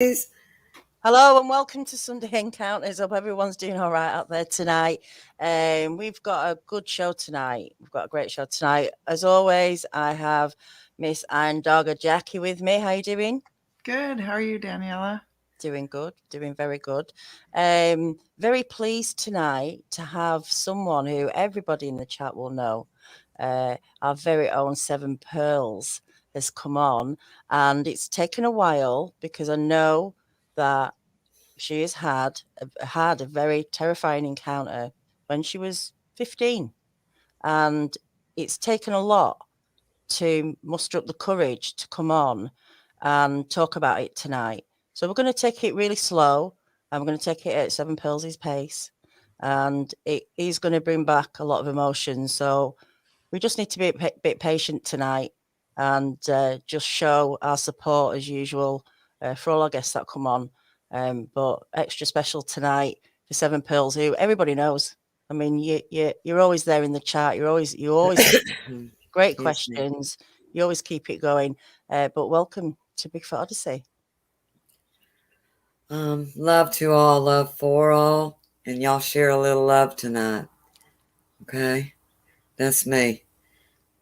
Is Hello and welcome to Sunday Encounters. Hope everyone's doing all right out there tonight. We've got a good show tonight. We've got a great show tonight. As always, I have Miss Iron Dogger Jackie with me. How you doing? good. How are you, Daniela? Doing good, doing very good. Very pleased tonight to have someone who everybody in the chat will know. Our very own Seven Pearls has come on, and it's taken a while because I know that she has had a very terrifying encounter when she was 15, and it's taken a lot to muster up the courage to come on and talk about it tonight. So we're going to take it really slow, and we're going to take it at Seven Pills' pace, and it is going to bring back a lot of emotions. So we just need to be a bit patient tonight and just show our support as usual for all our guests that come on. But extra special tonight for Seven Pearls, who everybody knows. I mean, you're always there in the chat. You always great Excuse me. questions. You always keep it going. But welcome to Bigfoot Odyssey. Love to all, love for all, and y'all share a little love tonight. Okay, that's me,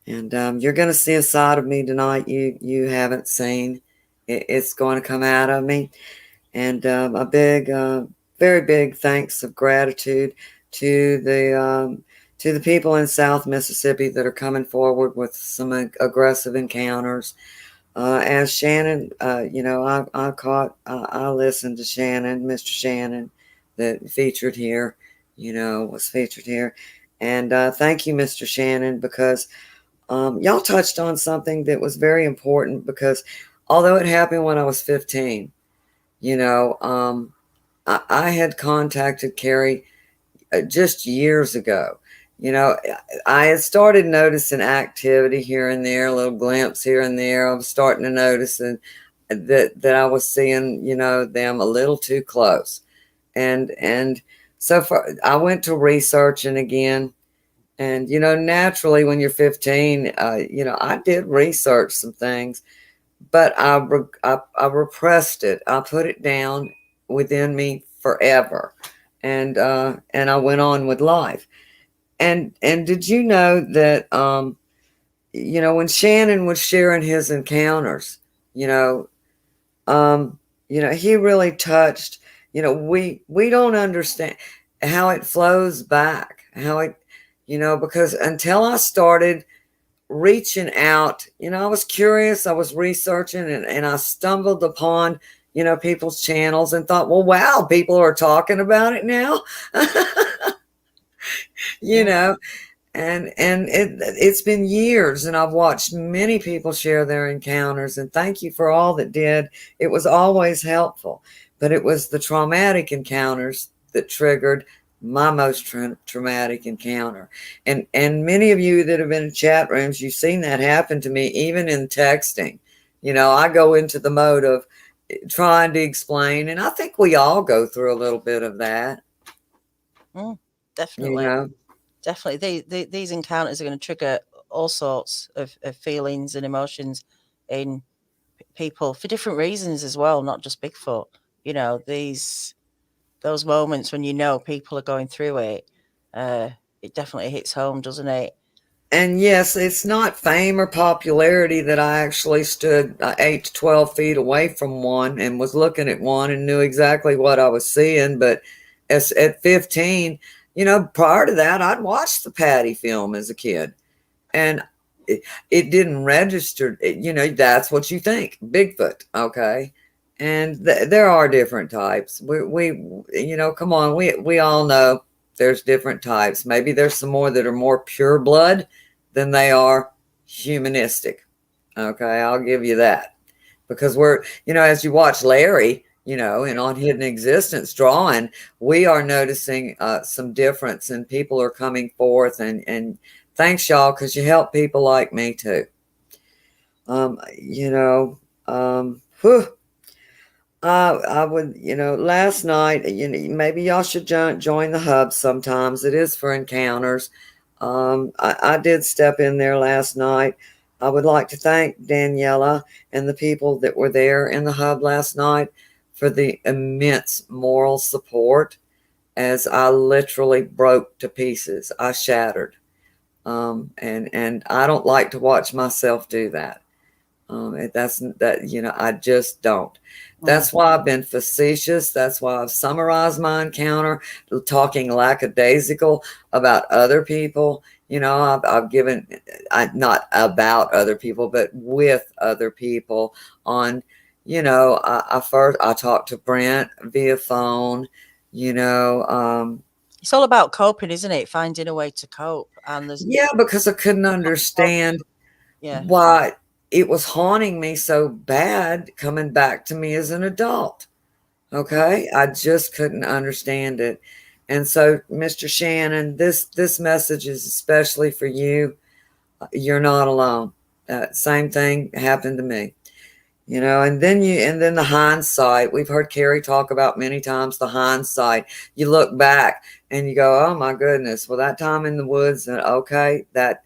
and you're gonna see a side of me tonight you haven't seen. It's going to come out of me, and a big, very big thanks of gratitude to the people in South Mississippi that are coming forward with some aggressive encounters. As Shannon, I listened to Shannon, Mr. Shannon, that featured here, was featured here. And thank you, Mr. Shannon, because y'all touched on something that was very important because although it happened when I was 15, you know, um, I had contacted Carrie just years ago. You know, I had started noticing activity here and there, a little glimpse here and there. I was starting to notice that I was seeing, them a little too close, and so far I went to researching again, and naturally when you're 15, I did research some things, but I repressed it. I put it down within me forever, and I went on with life. And did you know that when Shannon was sharing his encounters, you know, um, he really touched. We don't understand how it flows back, how it, because until I started reaching out, I was curious, I was researching, and I stumbled upon people's channels and thought, well, wow, people are talking about it now. you Yeah. know and it's been years, and I've watched many people share their encounters, and thank you for all that did. It was always helpful, but it was the traumatic encounters that triggered my most traumatic encounter. And many of you that have been in chat rooms, you've seen that happen to me, even in texting. I go into the mode of trying to explain, and I think we all go through a little bit of that. Mm, you definitely. know Definitely. These encounters are going to trigger all sorts of feelings and emotions in people for different reasons as well, not just Bigfoot. Those moments when people are going through it, uh, it definitely hits home, doesn't it? And yes, it's not fame or popularity that I actually stood 8 to 12 feet away from one and was looking at one and knew exactly what I was seeing. But at 15, prior to that, I'd watched the Patty film as a kid. And it didn't register. That's what you think, Bigfoot. Okay. And there are different types. Come on, we all know there's different types. Maybe there's some more that are more pure blood than they are humanistic. Okay, I'll give you that. Because as you watch Larry, and on Hidden Existence drawing, we are noticing some difference, and people are coming forth, and thanks y'all, because you help people like me too. Whew, I would, last night, maybe y'all should join the hub sometimes. It is for encounters. I did step in there last night. I would like to thank Daniela and the people that were there in the hub last night for the immense moral support as I literally broke to pieces. I shattered. And I don't like to watch myself do that. That's that, I just don't. Mm. That's why I've been facetious. That's why I've summarized my encounter, talking lackadaisical about other people. I've given, not about other people, but with other people on, I talked to Brent via phone, you know, um, It's all about coping, isn't it? Finding a way to cope. And there's yeah, because I couldn't understand yeah. why it was haunting me so bad coming back to me as an adult. Mm, Okay, I just couldn't understand it. And so, Mr. Shannon, this message is especially for you. You're not alone. Same thing happened to me. And then the hindsight. We've heard Carrie talk about many times the hindsight. You look back and you go, "Oh my goodness! Well, that time in the woods, and okay, that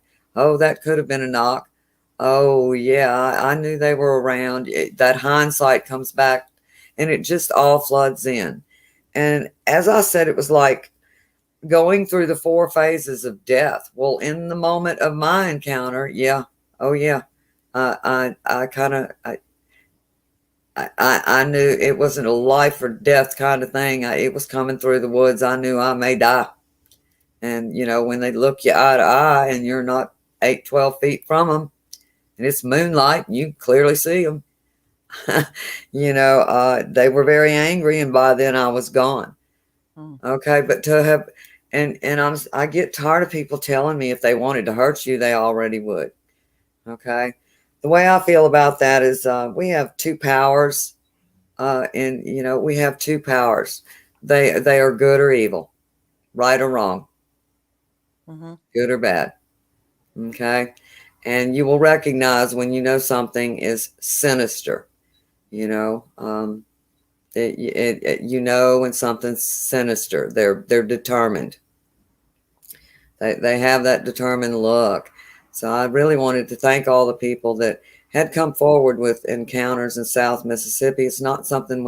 could have been a knock. Oh yeah, I knew they were around." That hindsight comes back, and it just all floods in. And as I said, it was like going through the four phases of death. Well, in the moment of my encounter, yeah, oh yeah, I kind of I knew it wasn't a life or death kind of thing. It was coming through the woods. I knew I may die. And, when they look you eye to eye and you're not 8, 12 feet from them and it's moonlight and you clearly see them, they were very angry. And by then I was gone. mm, Okay. But to have, and I get tired of people telling me if they wanted to hurt you, they already would. Okay. The way I feel about that is we have two powers. And we have two powers. They are good or evil, right or wrong, mm-hmm. good or bad. Okay, and you will recognize when you know something is sinister. You know, when something's sinister. They're determined. They have that determined look. So I really wanted to thank all the people that had come forward with encounters in South Mississippi. It's not something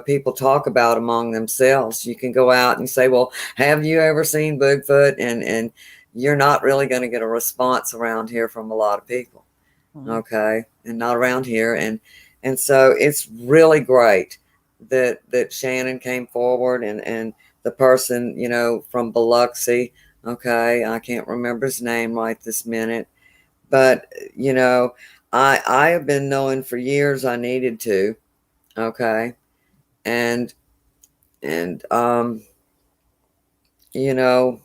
people talk about among themselves. You can go out and say, well, have you ever seen Bigfoot? And you're not really going to get a response around here from a lot of people. Mm-hmm. Okay. And not around here. And so it's really great that Shannon came forward and the person, from Biloxi. Okay, I can't remember his name right this minute, but I have been knowing for years I needed to. Okay, and and you know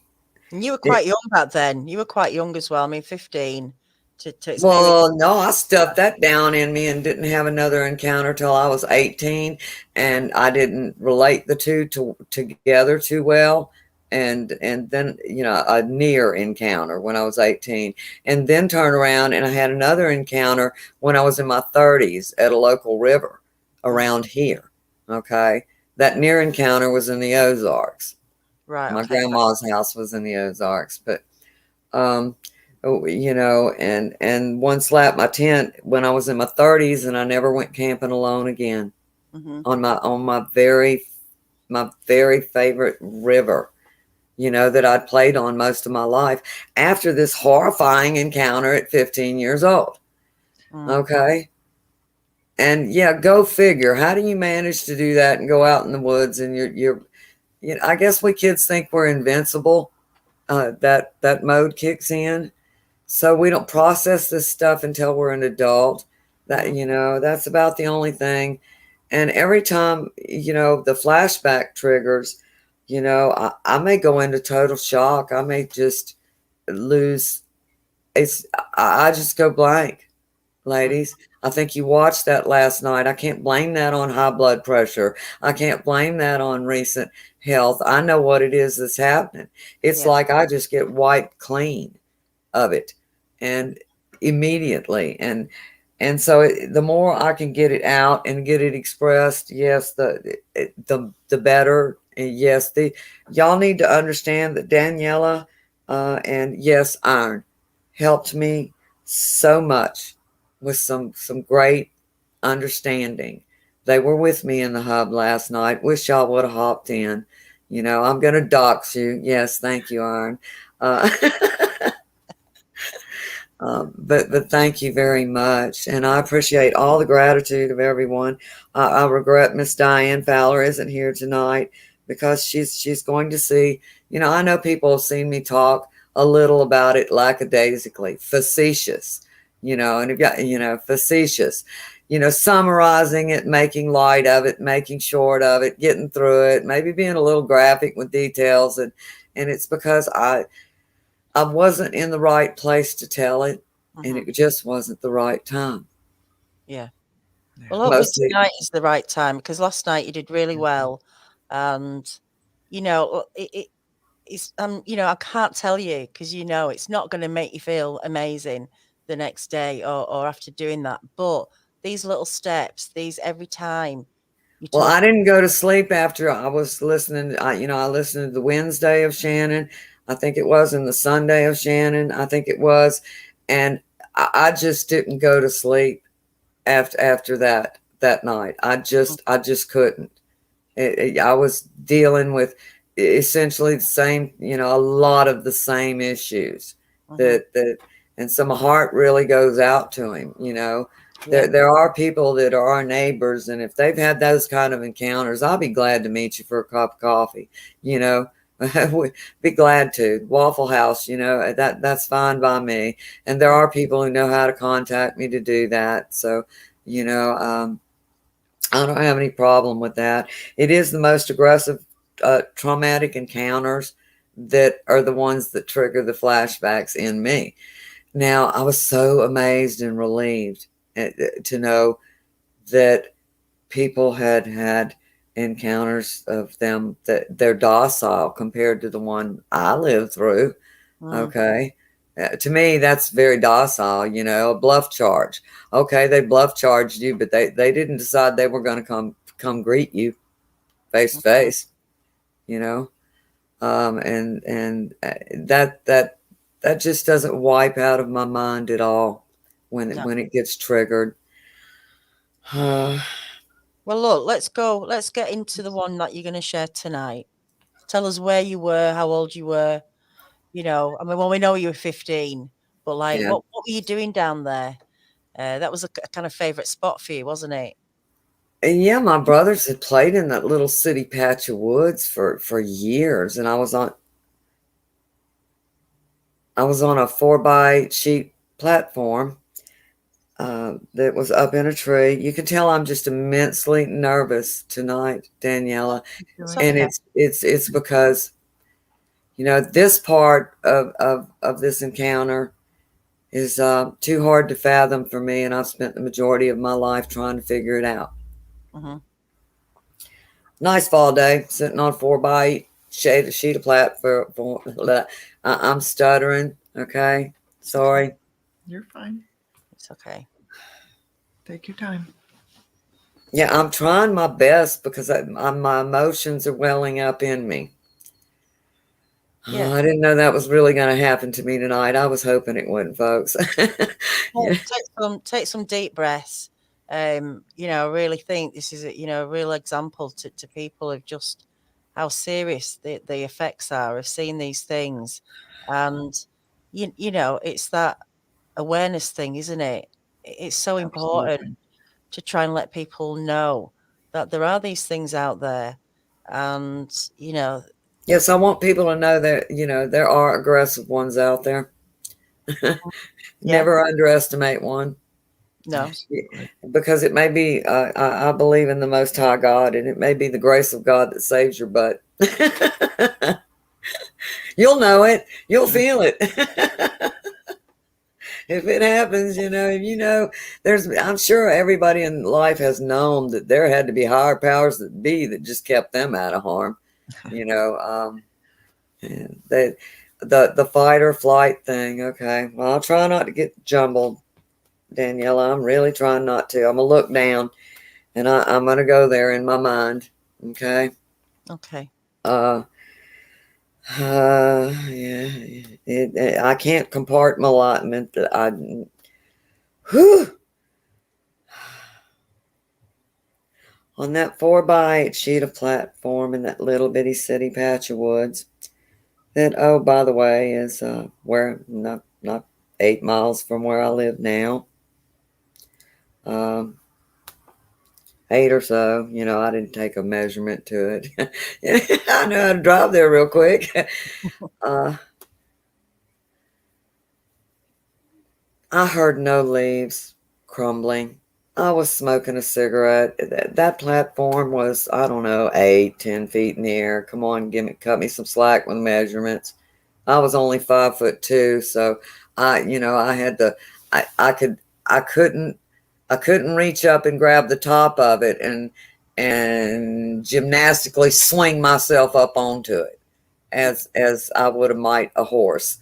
And you were it, quite young back then. You were quite young as well. I mean, 15 to experience. well, no, I stuffed that down in me and didn't have another encounter till I was 18, and I didn't relate the two together too well. And then a near encounter when I was 18, and then turn around and I had another encounter when I was in my 30s at a local river Mm, around here. Okay, that near encounter was in the Ozarks. right. My Okay. grandma's house was in the Ozarks, but um, and one slapped my tent when I was in my 30s, and I never went camping alone again Mm-hmm. on my very favorite river, that I'd played on most of my life after this horrifying encounter at 15 years old. Mm, Okay. And yeah, go figure. How do you manage to do that and go out in the woods and I guess we kids think we're invincible. That mode kicks in. So we don't process this stuff until we're an adult. mm-hmm. That's about the only thing. And every time, the flashback triggers, I may go into total shock. I may just lose. I just go blank, ladies. I think you watched that last night. I can't blame that on high blood pressure. I can't blame that on recent health. I know what it is that's happening. It's Yeah. like I just get wiped clean of it and immediately. And so the more I can get it out and get it expressed, yes, the better. And yes, the y'all need to understand that Daniela and yes, Iron helped me so much with some great understanding They were with me in the hub last night. Wish y'all would have hopped in. You know, I'm going to dox you. Yes, thank you, Iron. Uh, but thank you very much, and I appreciate all the gratitude of everyone. I regret Miss Diane Fowler isn't here tonight because she's going to see. You know, I know people have seen me talk a little about it lackadaisically, facetious. You know, and facetious. You know, summarizing it, making light of it, making short of it, getting through it, maybe being a little graphic with details, and it's because I wasn't in the right place to tell it, and it just wasn't the right time. Yeah. Yeah. Well, hopefully Mostly, tonight is the right time, because last night you did really well, and you know it's you know, I can't tell you, because you know it's not going to make you feel amazing the next day or after doing that. But these little steps, these every time you well, talk. I didn't go to sleep after I was listening. I listened to the Wednesday of Shannon. I think it was, and the Sunday of Shannon. I think it was, and I just didn't go to sleep after that night. I just couldn't. I was dealing with essentially the same, you know, a lot of the same issues that, and so my heart really goes out to him. You know, there are people that are our neighbors, and if they've had those kind of encounters, I'll be glad to meet you for a cup of coffee. You know, be glad to. Waffle House, you know, that's fine by me. And there are people who know how to contact me to do that. So, you know, I don't have any problem with that. It is the most aggressive, traumatic encounters that are the ones that trigger the flashbacks in me. Now, I was so amazed and relieved to know that people had had encounters of them that they're docile compared to the one I lived through. Okay. To me, that's very docile, you know, a bluff charge. Okay, they bluff charged you, but they didn't decide they were going to come greet you face to face, you know. And that just doesn't wipe out of my mind at all when it gets triggered. Well, look, let's go. Let's get into the one that you're going to share tonight. Tell us where you were, how old you were. You know, I mean, well, we know you were 15, but like, Yeah. what were you doing down there? That was a kind of favorite spot for you, wasn't it? And yeah, my brothers had played in that little city patch of woods for years, and I was on a 4x sheet platform that was up in a tree. You can tell I'm just immensely nervous tonight, Daniela, and it's because, you know, this part of this encounter is too hard to fathom for me, and I've spent the majority of my life trying to figure it out. Nice fall day, sitting on a 4x sheet of platform. I'm stuttering. Okay, sorry. You're fine. It's okay. Take your time. Yeah, I'm trying my best because my emotions are welling up in me. Yeah. I didn't know that was really going to happen to me tonight. I was hoping it wouldn't, folks. Yeah. Take some deep breaths. You know, I really think this is a real example to people of just how serious the effects are of seeing these things. And you know, it's that awareness thing, isn't it? It's so important to try and let people know that there are these things out there. And, you know, Yes, I want people to know that, you know, there are aggressive ones out there. Never underestimate one. No. Because it may be, I believe in the Most High God, and it may be the grace of God that saves your butt. You'll know it. You'll feel it. If it happens, you know, I'm sure everybody in life has known that there had to be higher powers that be that just kept them out of harm, you know. And the fight or flight thing. Okay, well, I'll try not to get jumbled, Daniela. I'm really trying not to. I'm gonna look down, and I'm gonna go there in my mind. Okay. Okay. Yeah. I can't compartmentalize. Whew. on that 4x8 sheet of platform in that little bitty city patch of woods that, oh, by the way, is where not 8 miles from where I live now. 8 or so. You know, I didn't take a measurement to it. I know how to drive there real quick. I heard no leaves crumbling. I was smoking a cigarette. That platform was, I don't know, 8, 10 feet in the air. Come on, cut me some slack with measurements. I was only 5'2", so I had to, I could, I couldn't reach up and grab the top of it and gymnastically swing myself up onto it as I would have might a horse.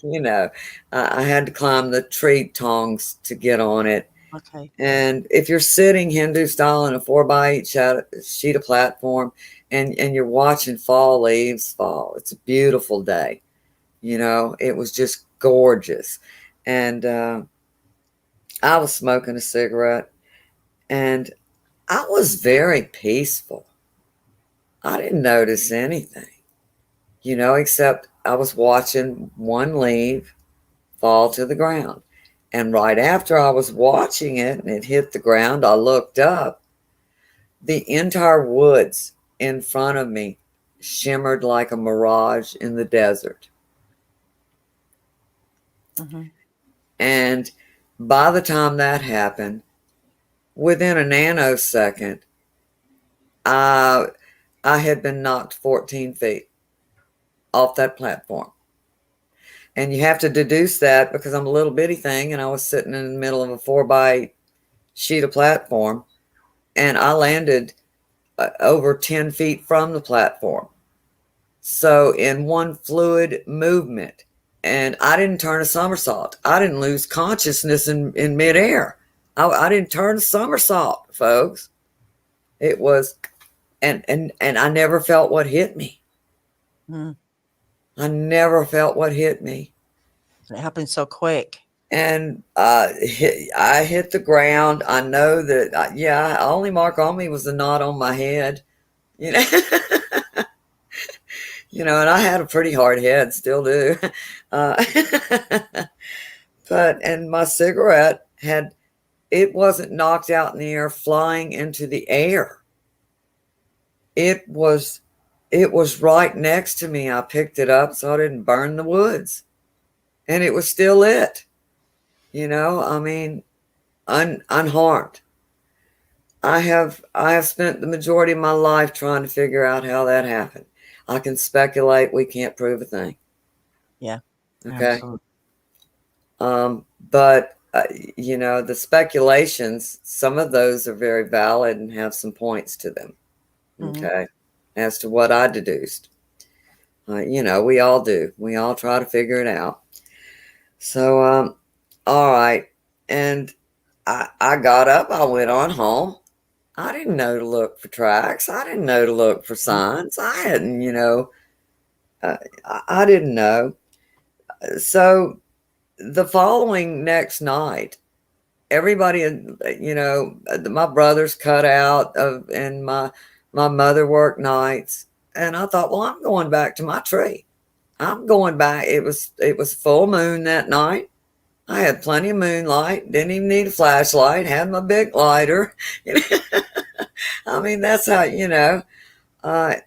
you know, I had to climb the tree tongs to get on it. Okay. And if you're sitting Hindu style in a 4x8 sheet of platform and you're watching fall leaves fall, it's a beautiful day. You know, it was just gorgeous. And I was smoking a cigarette and I was very peaceful. I didn't notice anything, except I was watching one leaf fall to the ground. And right after I was watching it and it hit the ground, I looked up. The entire woods in front of me shimmered like a mirage in the desert. Mm-hmm. And by the time that happened, within a nanosecond, I had been knocked 14 feet off that platform. And you have to deduce that because I'm a little bitty thing and I was sitting in the middle of a 4x8 sheet of platform and I landed over 10 feet from the platform. So in one fluid movement, and I didn't turn a somersault. I didn't lose consciousness in midair. I didn't turn a somersault, folks. It was, and I never felt what hit me. Mm. I never felt what hit me. It happened so quick. And I hit the ground. I know that, only mark on me was the knot on my head. And I had a pretty hard head, still do. And my cigarette it wasn't knocked out in the air, flying into the air. It was right next to me. I picked it up so I didn't burn the woods. And it was still lit. Unharmed. I have spent the majority of my life trying to figure out how that happened. I can speculate. We can't prove a thing. Yeah. Okay. Absolutely. But the speculations, some of those are very valid and have some points to them. Okay. Mm-hmm. As to what I deduced. We all do. We all try to figure it out. So, all right. And I got up. I went on home. I didn't know to look for tracks. I didn't know to look for signs. I hadn't, I didn't know. So the following next night, everybody, my brothers cut out and my mother worked nights. And I thought, well, I'm going back to my tree. I'm going back. It was full moon that night. I had plenty of moonlight. Didn't even need a flashlight. Had my big lighter. That's how, and I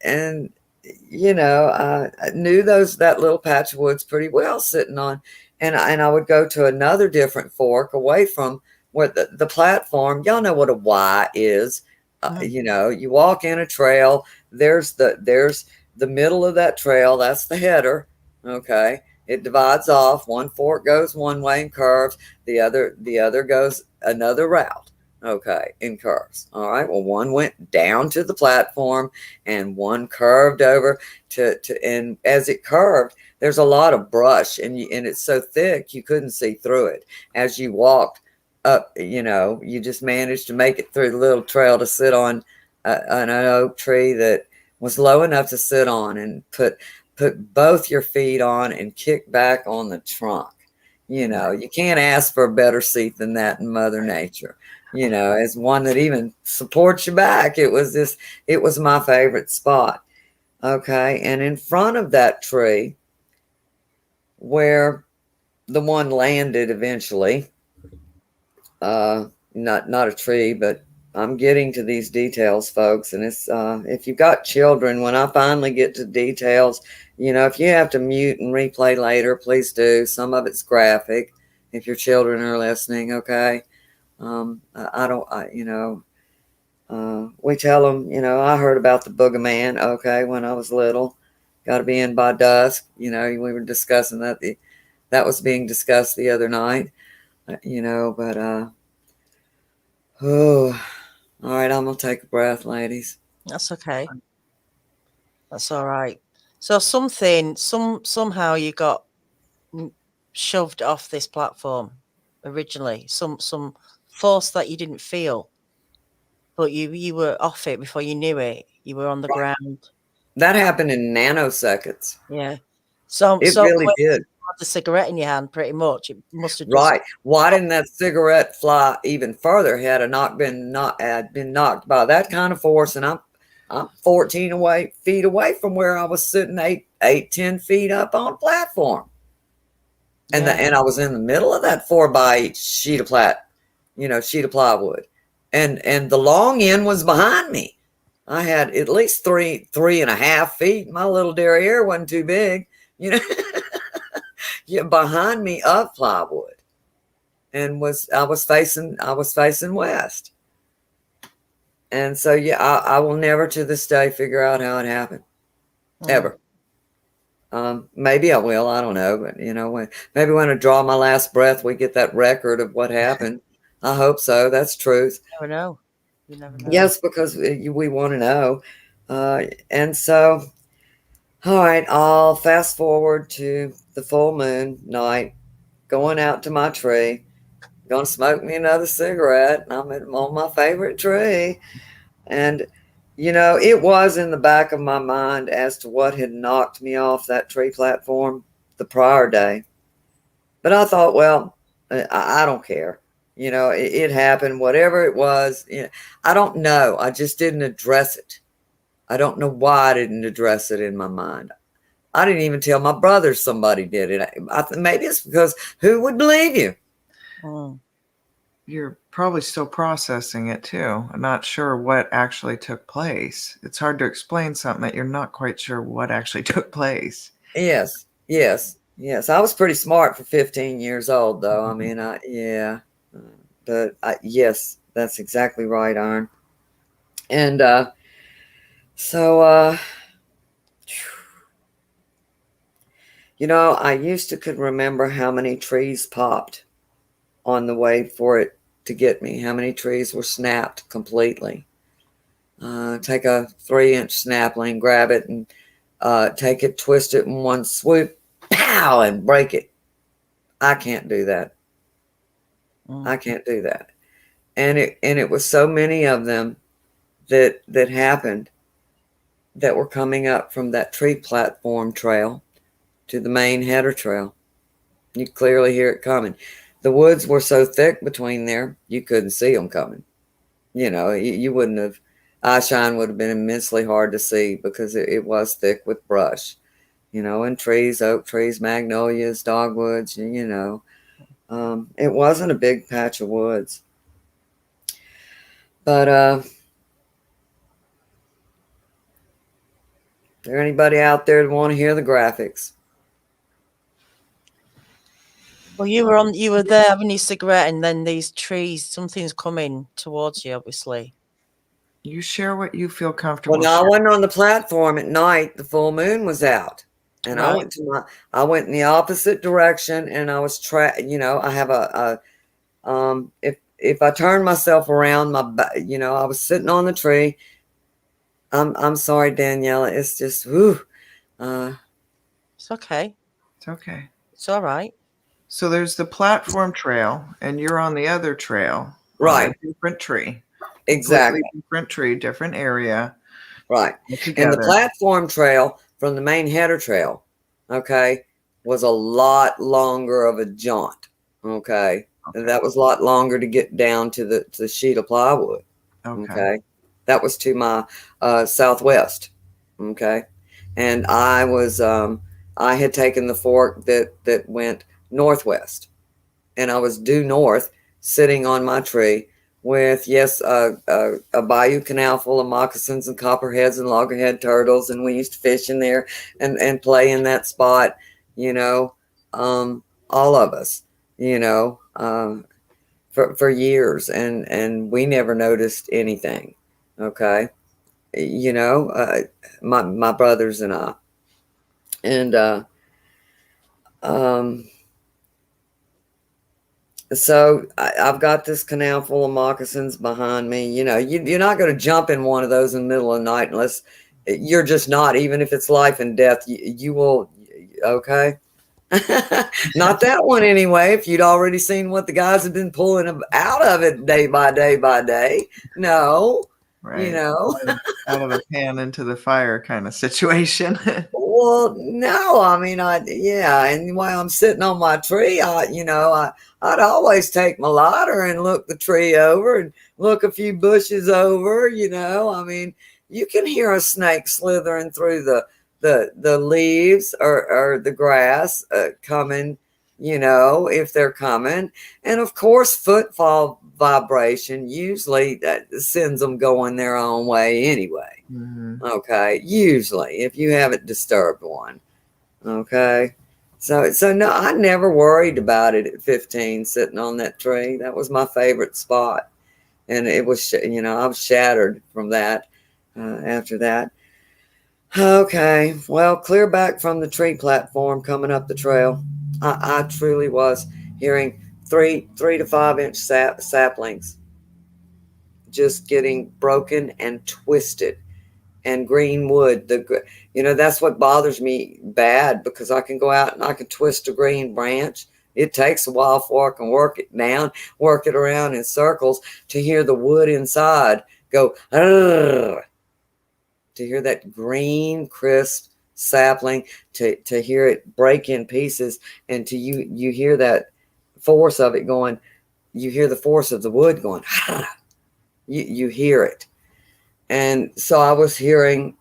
knew that little patch of woods pretty well sitting on, and I would go to another different fork away from where the platform. Y'all know what a Y is. Mm-hmm. You walk in a trail. There's the middle of that trail. That's the header. Okay. It divides off. One fork goes one way and curves. The other goes another route. Okay, in curves. All right. Well, one went down to the platform and one curved over and as it curved, there's a lot of brush and it's so thick you couldn't see through it. As you walked up, you just managed to make it through the little trail to sit on an oak tree that was low enough to sit on and put both your feet on and kick back on the trunk. You can't ask for a better seat than that in Mother Nature. you know, as one that even supports your back. It was my favorite spot. Okay. And in front of that tree where the one landed eventually, not a tree, but I'm getting to these details, folks. And it's, if you've got children, when I finally get to details, you know, if you have to mute and replay later, please do. Some of it's graphic if your children are listening. Okay. We tell them, you know, I heard about the boogeyman. Okay. When I was little, got to be in by dusk. You know, we were discussing that. That was being discussed the other night, you know, but, oh, all right. I'm going to take a breath, ladies. That's okay. That's all right. So somehow you got shoved off this platform originally, some force that you didn't feel, but you were off it before you knew it. You were on the ground. That happened in nanoseconds. Yeah. So It really did. Had the cigarette in your hand, pretty much. It must have just, right. Why didn't that cigarette fly even further? Had been knocked by that kind of force, and I'm 14 feet away from where I was sitting 10 feet up on a platform. And and I was in the middle of that 4x8 sheet of plywood. And the long end was behind me. I had at least 3.5 feet. My little derriere wasn't too big, you know, yeah, behind me of plywood. And I was facing west. And so, yeah, I will never to this day figure out how it happened. Ever. Maybe I will. I don't know. But, you know, maybe when I draw my last breath, we get that record of what happened. I hope so. That's truth. You never know. You never know. Yes, because we want to know. And so, all right, I'll fast forward to the full moon night, going out to my tree, going to smoke me another cigarette. I'm on my favorite tree. And, you know, it was in the back of my mind as to what had knocked me off that tree platform the prior day. But I thought, well, I don't care. You know, it happened, whatever it was. You know, I don't know. I just didn't address it. I don't know why I didn't address it in my mind. I didn't even tell my brother somebody did it. Maybe it's because who would believe you? You're probably still processing it too. I'm not sure what actually took place. It's hard to explain something that you're not quite sure what actually took place. Yes. I was pretty smart for 15 years old, though. I mean, yeah. But yes, that's exactly right, Iron. And so, you know, I used to could remember how many trees popped on the way for it to get me, how many trees were snapped completely. Take a 3-inch snapling, grab it, and take it, twist it in one swoop, pow, and break it. I can't do that. I can't do that. And it was so many of them that happened that were coming up from that tree platform trail to the main header trail. You clearly hear it coming. The woods were so thick between there, you couldn't see them coming. You know, you wouldn't have, eyeshine would have been immensely hard to see because it was thick with brush, you know, and trees, oak trees, magnolias, dogwoods, you know. It wasn't a big patch of woods. But is there anybody out there that want to hear the graphics? Well, you were there having your cigarette, and then these trees, something's coming towards you, obviously. You share what you feel comfortable. Well, no, I wasn't on the platform at night. The full moon was out, and Right. I went in the opposite direction, and I was you know, I have if I turn myself around, you know, I was sitting on the tree. I'm sorry, Daniela. It's just, whew. It's okay. It's okay. It's all right. So there's the platform trail, and you're on the other trail. Right. On a different tree. Exactly. Completely different tree, different area. Right. And the platform trail from the main header trail, okay, was a lot longer of a jaunt. Okay. Okay. That was a lot longer to get down to the sheet of plywood. Okay. That was to my southwest. Okay. And I had taken the fork that went northwest, and I was due north, sitting on my tree with, yes, a bayou canal full of moccasins and copperheads and loggerhead turtles. And we used to fish in there and play in that spot, you know, all of us, you know, for years. And we never noticed anything. Okay. You know, my brothers and I. And, so I've got this canal full of moccasins behind me. You know, you're not going to jump in one of those in the middle of the night unless you're just not, even if it's life and death, you will. Okay. Not that one anyway. If you'd already seen what the guys have been pulling out of it day by day by day. No, Right. you know. Out of the pan into the fire kind of situation. Well, no, I mean, yeah, and while I'm sitting on my tree, I'd always take my lighter and look the tree over and look a few bushes over, you know. I mean, you can hear a snake slithering through the leaves or the grass coming, you know, if they're coming. And of course, footfall vibration usually that sends them going their own way anyway. Okay, usually if you haven't disturbed one. Okay, so no, I never worried about it at 15, sitting on that tree. That was my favorite spot, and it was, you know, I was shattered from that after that. Okay, well, clear back from the tree platform, coming up the trail, I truly was hearing 3 to 5 inch saplings just getting broken and twisted. And green wood, you know, that's what bothers me bad, because I can go out and I can twist a green branch. It takes a while for I can work it down, work it around in circles to hear the wood inside go, to hear that green, crisp sapling, to hear it break in pieces, and to you hear that force of it going, you hear the force of the wood going, you hear it. And so I was hearing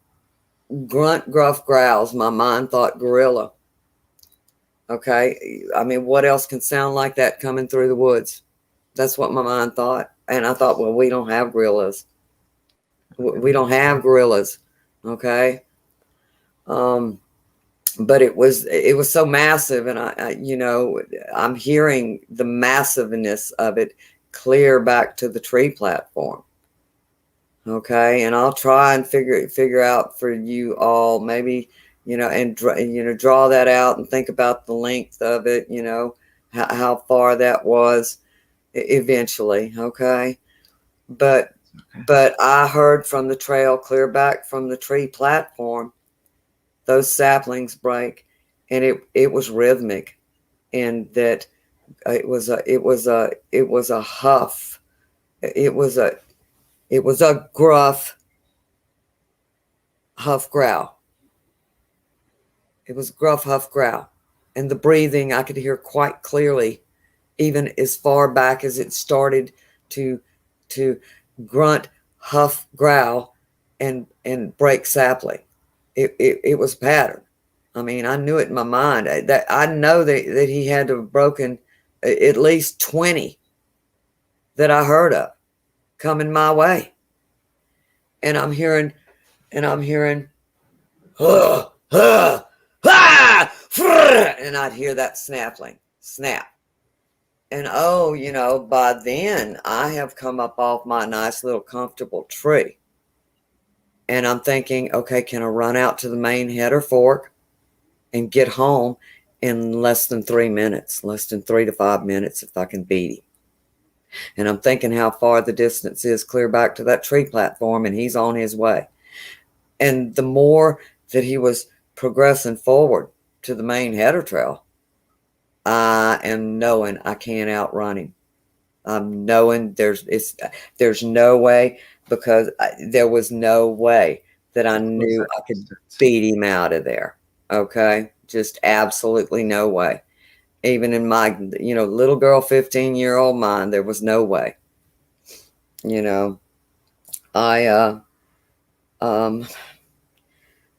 grunt, gruff growls. My mind thought gorilla. Okay. I mean, what else can sound like that coming through the woods? That's what my mind thought. And I thought, well, we don't have gorillas. We don't have gorillas. Okay. But it was so massive. And I, you know, I'm hearing the massiveness of it clear back to the tree platform. Okay, and I'll try and figure out for you all, maybe, you know, and draw that out and think about the length of it, you know, how far that was eventually. Okay, but I heard from the trail clear back from the tree platform, those saplings break, and it was rhythmic, and that it was a huff, it was a gruff huff growl. It was gruff huff growl. And the breathing I could hear quite clearly, even as far back as it started to grunt, huff, growl, and break sapling. It was pattern. I mean, I knew it in my mind. That I know that he had to have broken at least 20 that I heard of coming my way. And I'm hearing, ah, and I'd hear that snapping, snap. And oh, you know, by then I have come up off my nice little comfortable tree. And I'm thinking, okay, can I run out to the main header fork and get home in less than 3 minutes, less than 3 to 5 minutes if I can beat him? And I'm thinking how far the distance is clear back to that tree platform, and he's on his way. And the more that he was progressing forward to the main header trail, I am knowing I can't outrun him. I'm knowing there's no way, because there was no way that I knew I could beat him out of there. Okay, just absolutely no way. Even in my, little girl, 15-year-old mind, there was no way. I,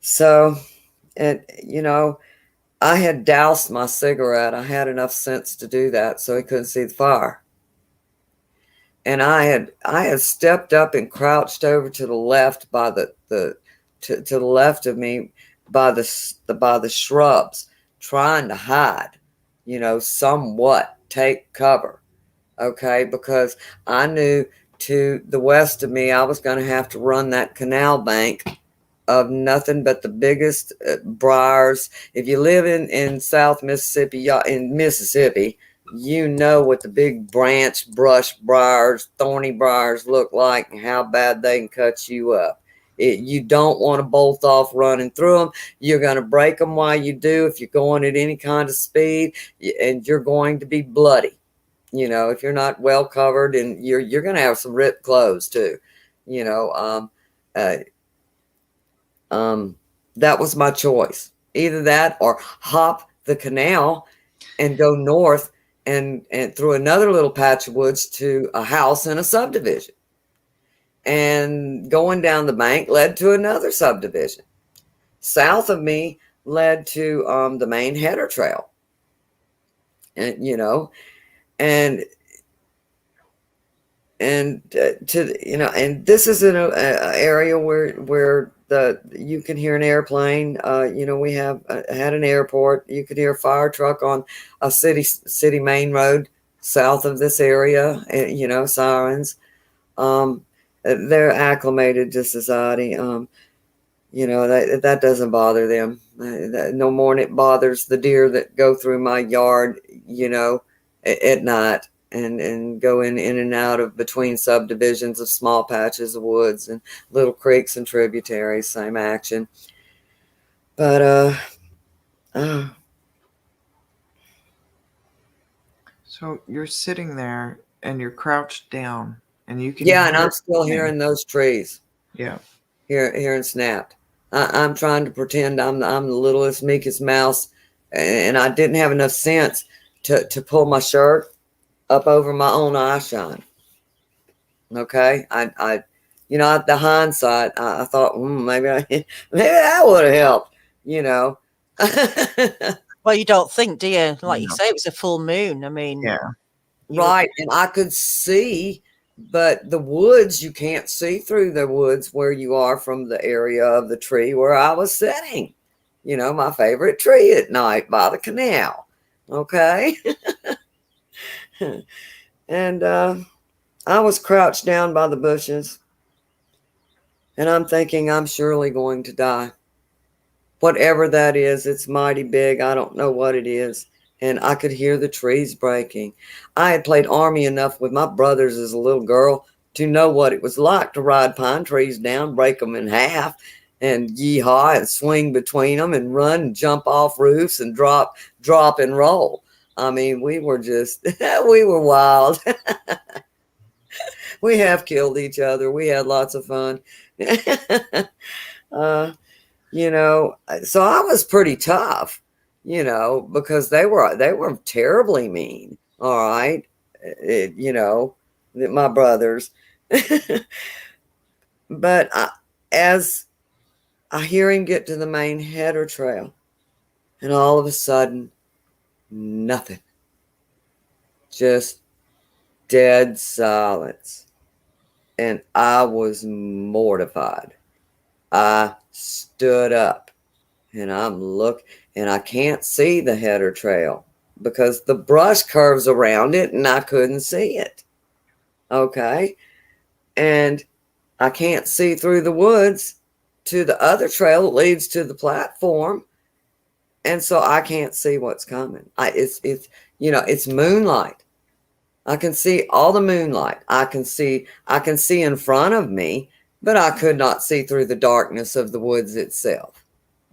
so, I had doused my cigarette. I had enough sense to do that so he couldn't see the fire. And I had stepped up and crouched over to the left by to the left of me by the shrubs, trying to hide, somewhat take cover. Okay, because I knew to the west of me I was going to have to run that canal bank of nothing but the biggest briars. If you live in South Mississippi, in Mississippi, you know what the big branch brush briars, thorny briars look like and how bad they can cut you up. You don't want to bolt off running through them. You're going to break them while you do if you're going at any kind of speed, and you're going to be bloody. If you're not well covered, and you're going to have some ripped clothes too. That was my choice. Either that or hop the canal and go north and through another little patch of woods to a house in a subdivision. And going down the bank led to another subdivision. South of me led to the main header trail. And and and this is in a area where you can hear an airplane. We had an airport. You could hear a fire truck on a city main road south of this area. Sirens. They're acclimated to society. That doesn't bother them. No more than it bothers the deer that go through my yard, at night and go in and out of between subdivisions of small patches of woods and little creeks and tributaries. Same action. But So you're sitting there and you're crouched down, and you can and I'm still hearing those trees. Yeah, hearing snapped. I'm trying to pretend I'm the littlest, meekest mouse, and I didn't have enough sense to pull my shirt up over my own eye shine. Okay, the hindsight, I thought maybe that would have helped. Well, you don't think, do you? Like you say, it was a full moon. I mean, yeah, right, and I could see. But the woods, you can't see through the woods where you are from the area of the tree where I was sitting. My favorite tree at night by the canal. Okay. And I was crouched down by the bushes. And I'm thinking I'm surely going to die. Whatever that is, it's mighty big. I don't know what it is. And I could hear the trees breaking. I had played army enough with my brothers as a little girl to know what it was like to ride pine trees down, break them in half, and yeehaw and swing between them and run and jump off roofs and drop and roll. I mean, we were just, we were wild. We have killed each other. We had lots of fun. So I was pretty tough. Because they were terribly mean. All right. My brothers. But as I hear him get to the main header trail, and all of a sudden, nothing. Just dead silence. And I was mortified. I stood up and and I can't see the header trail because the brush curves around it and I couldn't see it. Okay. And I can't see through the woods to the other trail that leads to the platform. And so I can't see what's coming. It's moonlight. I can see all the moonlight. I can see in front of me, but I could not see through the darkness of the woods itself.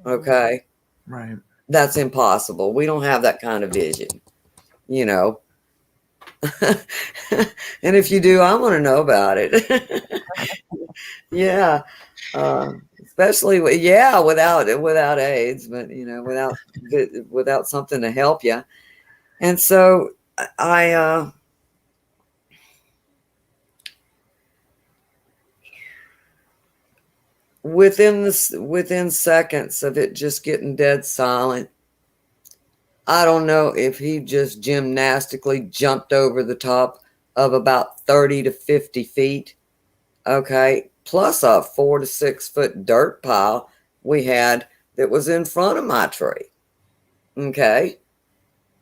Okay. right. That's impossible. We don't have that kind of vision, And if you do, I want to know about it. Yeah. Especially without AIDS, but without something to help you. And so I within seconds of it just getting dead silent, I don't know if he just gymnastically jumped over the top of about 30 to 50 feet, okay, plus a 4 to 6 foot dirt pile we had that was in front of my tree. Okay.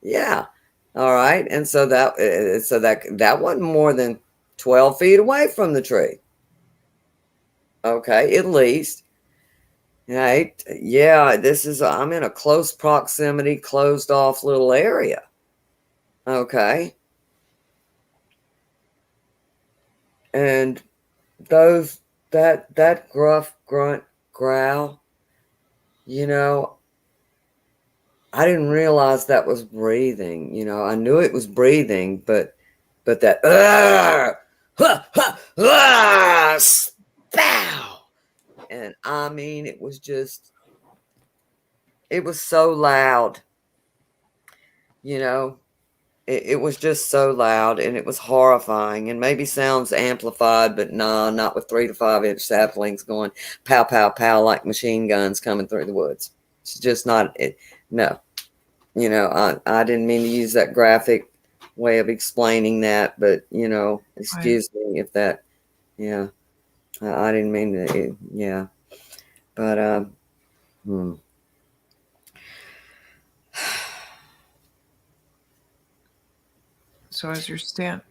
Yeah. All right. And so that wasn't more than 12 feet away from the tree. Okay, at least. Right. Yeah, I'm in a close proximity, closed off little area. Okay. And that gruff grunt growl, you know, I didn't realize that was breathing. You know, I knew it was breathing, but that spow. And I mean, it was so loud, you know, it was just so loud, and it was horrifying, and maybe sounds amplified, but nah, not with 3 to 5 inch saplings going pow, pow, pow, like machine guns coming through the woods. It's just not it. No, you know, I didn't mean to use that graphic way of explaining that, but you know, excuse me if that, yeah, I didn't mean to, yeah, but So as your stand,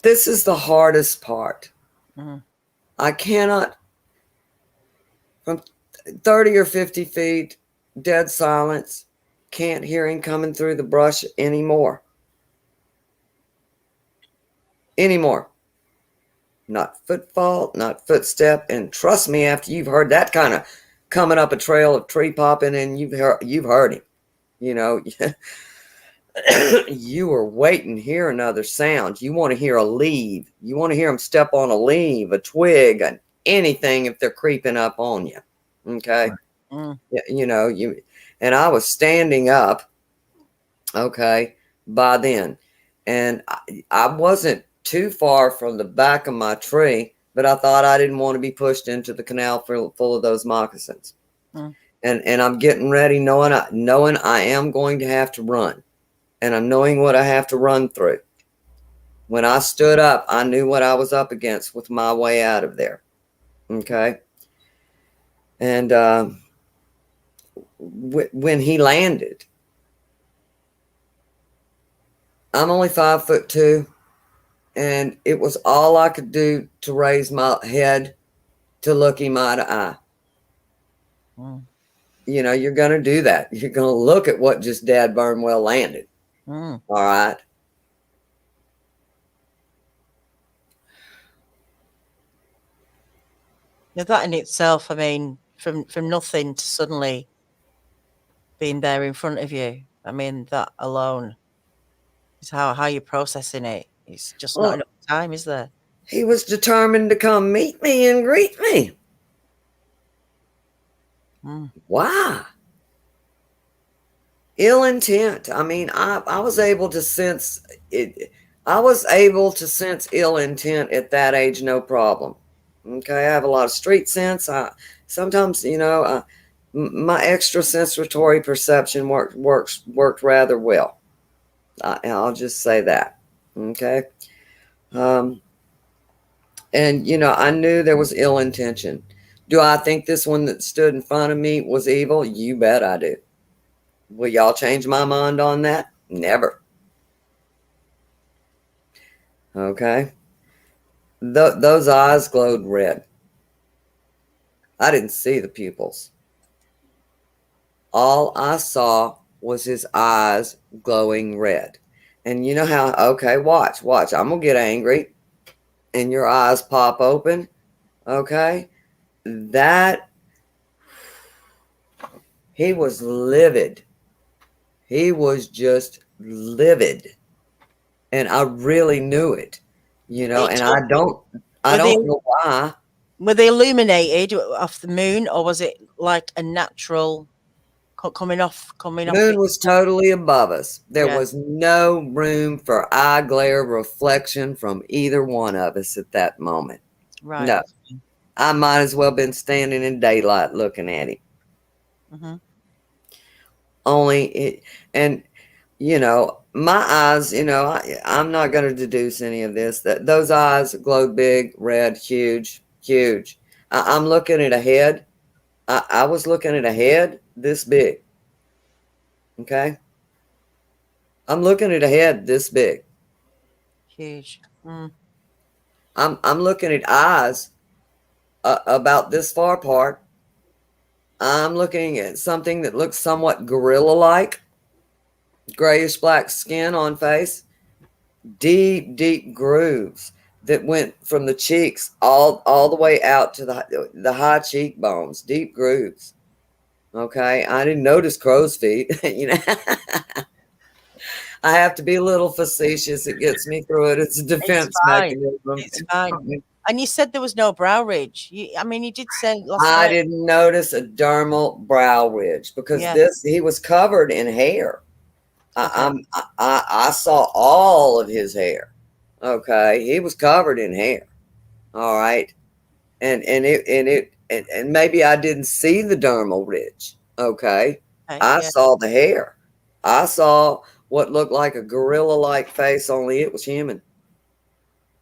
this is the hardest part. Mm-hmm. I cannot, from 30 or 50 feet, dead silence, can't hear him coming through the brush anymore. Not footfall, not footstep. And trust me, after you've heard that kind of coming up a trail of tree popping, and you've heard him, you know, you are waiting to hear another sound. You want to hear a leaf. You want to hear them step on a leaf, a twig, and anything if they're creeping up on you. Okay. Mm. You know, and I was standing up, okay, by then. And I wasn't too far from the back of my tree, but I thought I didn't want to be pushed into the canal full of those moccasins. Mm. And I'm getting ready, knowing I am going to have to run. And I'm knowing what I have to run through. When I stood up, I knew what I was up against with my way out of there. Okay. And when he landed, I'm only 5'2", and it was all I could do to raise my head to look him eye to eye. Mm. You know, you're going to do that. You're going to look at what just Dad Burnwell landed. Mm. All right. Now that in itself, I mean, from nothing to suddenly being there in front of you, I mean, that alone is how you're processing it. It's just not enough time, is there? He was determined to come meet me and greet me. Mm. Why? Ill intent. I mean, I was able to sense it. I was able to sense ill intent at that age, no problem. Okay, I have a lot of street sense. Sometimes, you know, my extrasensory perception worked rather well. I'll just say that. Okay. And you know, I knew there was ill intention. Do I think this one that stood in front of me was evil? You bet I do. Will y'all change my mind on that? Never. Okay. Those eyes glowed red. I didn't see the pupils. All I saw was his eyes glowing red. And you know how, okay, watch. I'm going to get angry. And your eyes pop open. Okay. He was livid. He was just livid. And I really knew it, you know, and I don't know why. Were they illuminated off the moon, or was it like a natural coming off Moon it. was totally above us. There Yeah. was no room for eye glare reflection from either one of us at that moment. Right. No, I might as well been standing in daylight looking at him. Mm-hmm. Only it, and you know, my eyes, you know, I'm not going to deduce any of this. That those eyes glowed big, red, huge, huge. I'm looking at a head. I was looking at a head this big. Okay, I'm looking at a head this big. Huge. Mm. I'm looking at eyes about this far apart. I'm looking at something that looks somewhat gorilla-like, grayish black skin on face, deep, deep grooves that went from the cheeks all the way out to the high cheekbones, deep grooves. Okay, I didn't notice crow's feet. You know, I have to be a little facetious. It gets me through it. It's a It's defense fine. mechanism. It's fine. And you said there was no brow ridge. I mean, you did say last I night. didn't notice a dermal brow ridge because Yeah. he was covered in hair. Okay. I saw all of his hair. Okay, he was covered in hair. All right, and maybe I didn't see the dermal ridge. Okay, Okay. I Yeah. saw the hair. I saw what looked like a gorilla-like face, only it was human.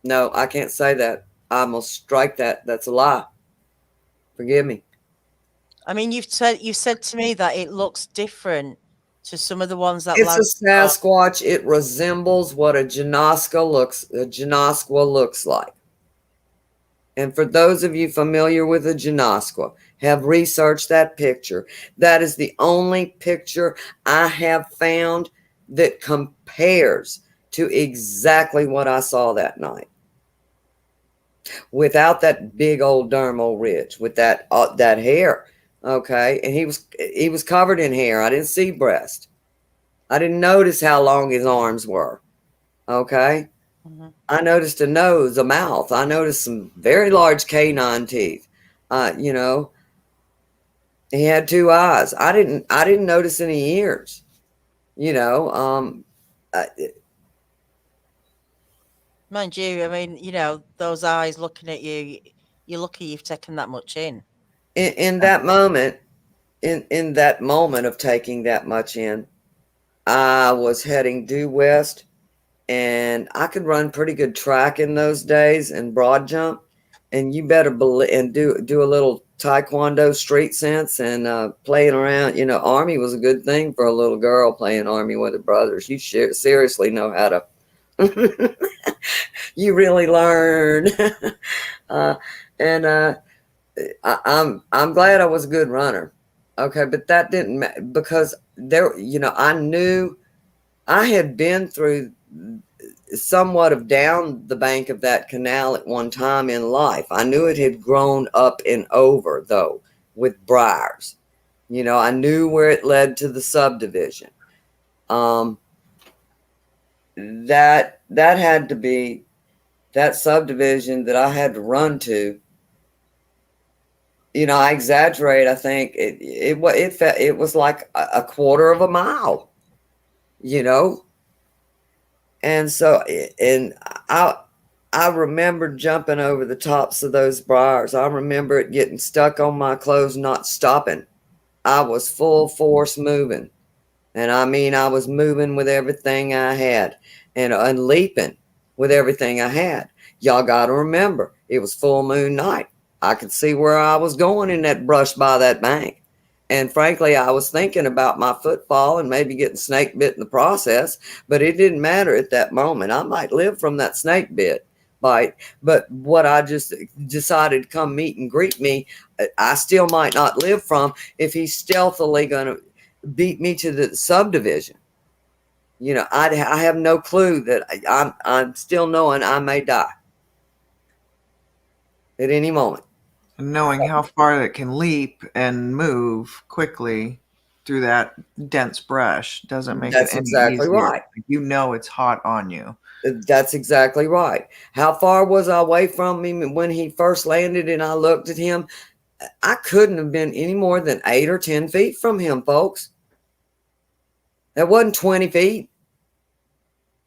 No, I can't say that. I must strike that. That's a lie. Forgive me. I mean, you said to me that it looks different to some of the ones that It's Larry a Sasquatch. It resembles what a Genoska looks like. And for those of you familiar with a Genoska, have researched that picture. That is the only picture I have found that compares to exactly what I saw that night. Without that big old dermal ridge, with that hair, okay, and he was covered in hair. I didn't see breast. I didn't notice how long his arms were. Okay. Mm-hmm. I noticed a nose, a mouth. I noticed some very large canine teeth. You know, he had two eyes. I didn't notice any ears. You know, uh, Mind you, I mean, you know, those eyes looking at you, you're lucky you've taken that much in. in that moment, in that moment of taking that much in, I was heading due west, and I could run pretty good track in those days and broad jump. And you better believe and do a little taekwondo street sense and playing around. You know, army was a good thing for a little girl playing army with her brothers. You seriously know how to. You really learn. uh, and I'm glad I was a good runner. Okay, but that didn't because there. You know, I knew I had been through somewhat of down the bank of that canal at one time in life. I knew it had grown up and over, though, with briars. You know, I knew where it led to the subdivision. That had to be that subdivision that I had to run to. You know, I exaggerate. I think it was like a quarter of a mile. You know, and so and I remember jumping over the tops of those briars. I remember it getting stuck on my clothes, not stopping. I was full force moving. And I mean, I was moving with everything I had and leaping with everything I had. Y'all got to remember, it was full moon night. I could see where I was going in that brush by that bank. And frankly, I was thinking about my footfall and maybe getting snake bit in the process, but it didn't matter at that moment. I might live from that snake bite, but what I just decided to come meet and greet me, I still might not live from if he's stealthily going to beat me to the subdivision. You know, I have no clue that I'm still knowing I may die at any moment. And knowing how far it can leap and move quickly through that dense brush doesn't make That's it any exactly easier. right. You know it's hot on you. That's exactly right. How far was I away from him when he first landed and I looked at him? I couldn't have been any more than 8 or 10 feet from him, folks. That wasn't 20 feet.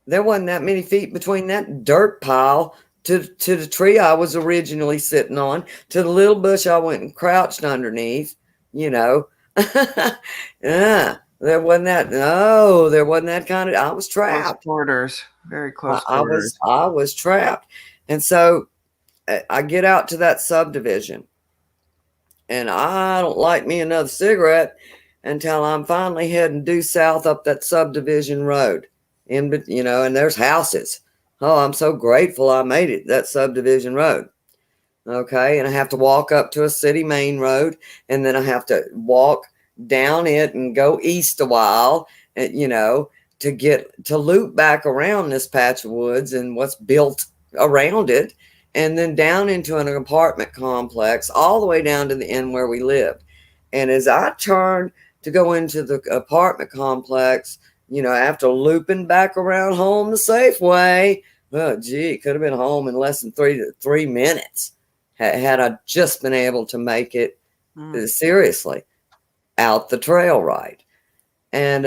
There wasn't that many feet between that dirt pile to the tree I was originally sitting on, to the little bush I went and crouched underneath, you know. Yeah, there wasn't that. No, there wasn't that kind of. I was trapped. Close quarters, very close I quarters. was trapped, and so I get out to that subdivision, and I don't like me another cigarette until I'm finally heading due south up that subdivision road. You know, and there's houses. Oh, I'm so grateful I made it, that subdivision road. Okay, and I have to walk up to a city main road, and then I have to walk down it and go east a while, and, you know, to loop back around this patch of woods and what's built around it, and then down into an apartment complex all the way down to the end where we lived. And as I turned to go into the apartment complex, you know, after looping back around home the safe way, oh gee, could have been home in less than 3 minutes had I just been able to make it seriously out the trail right. And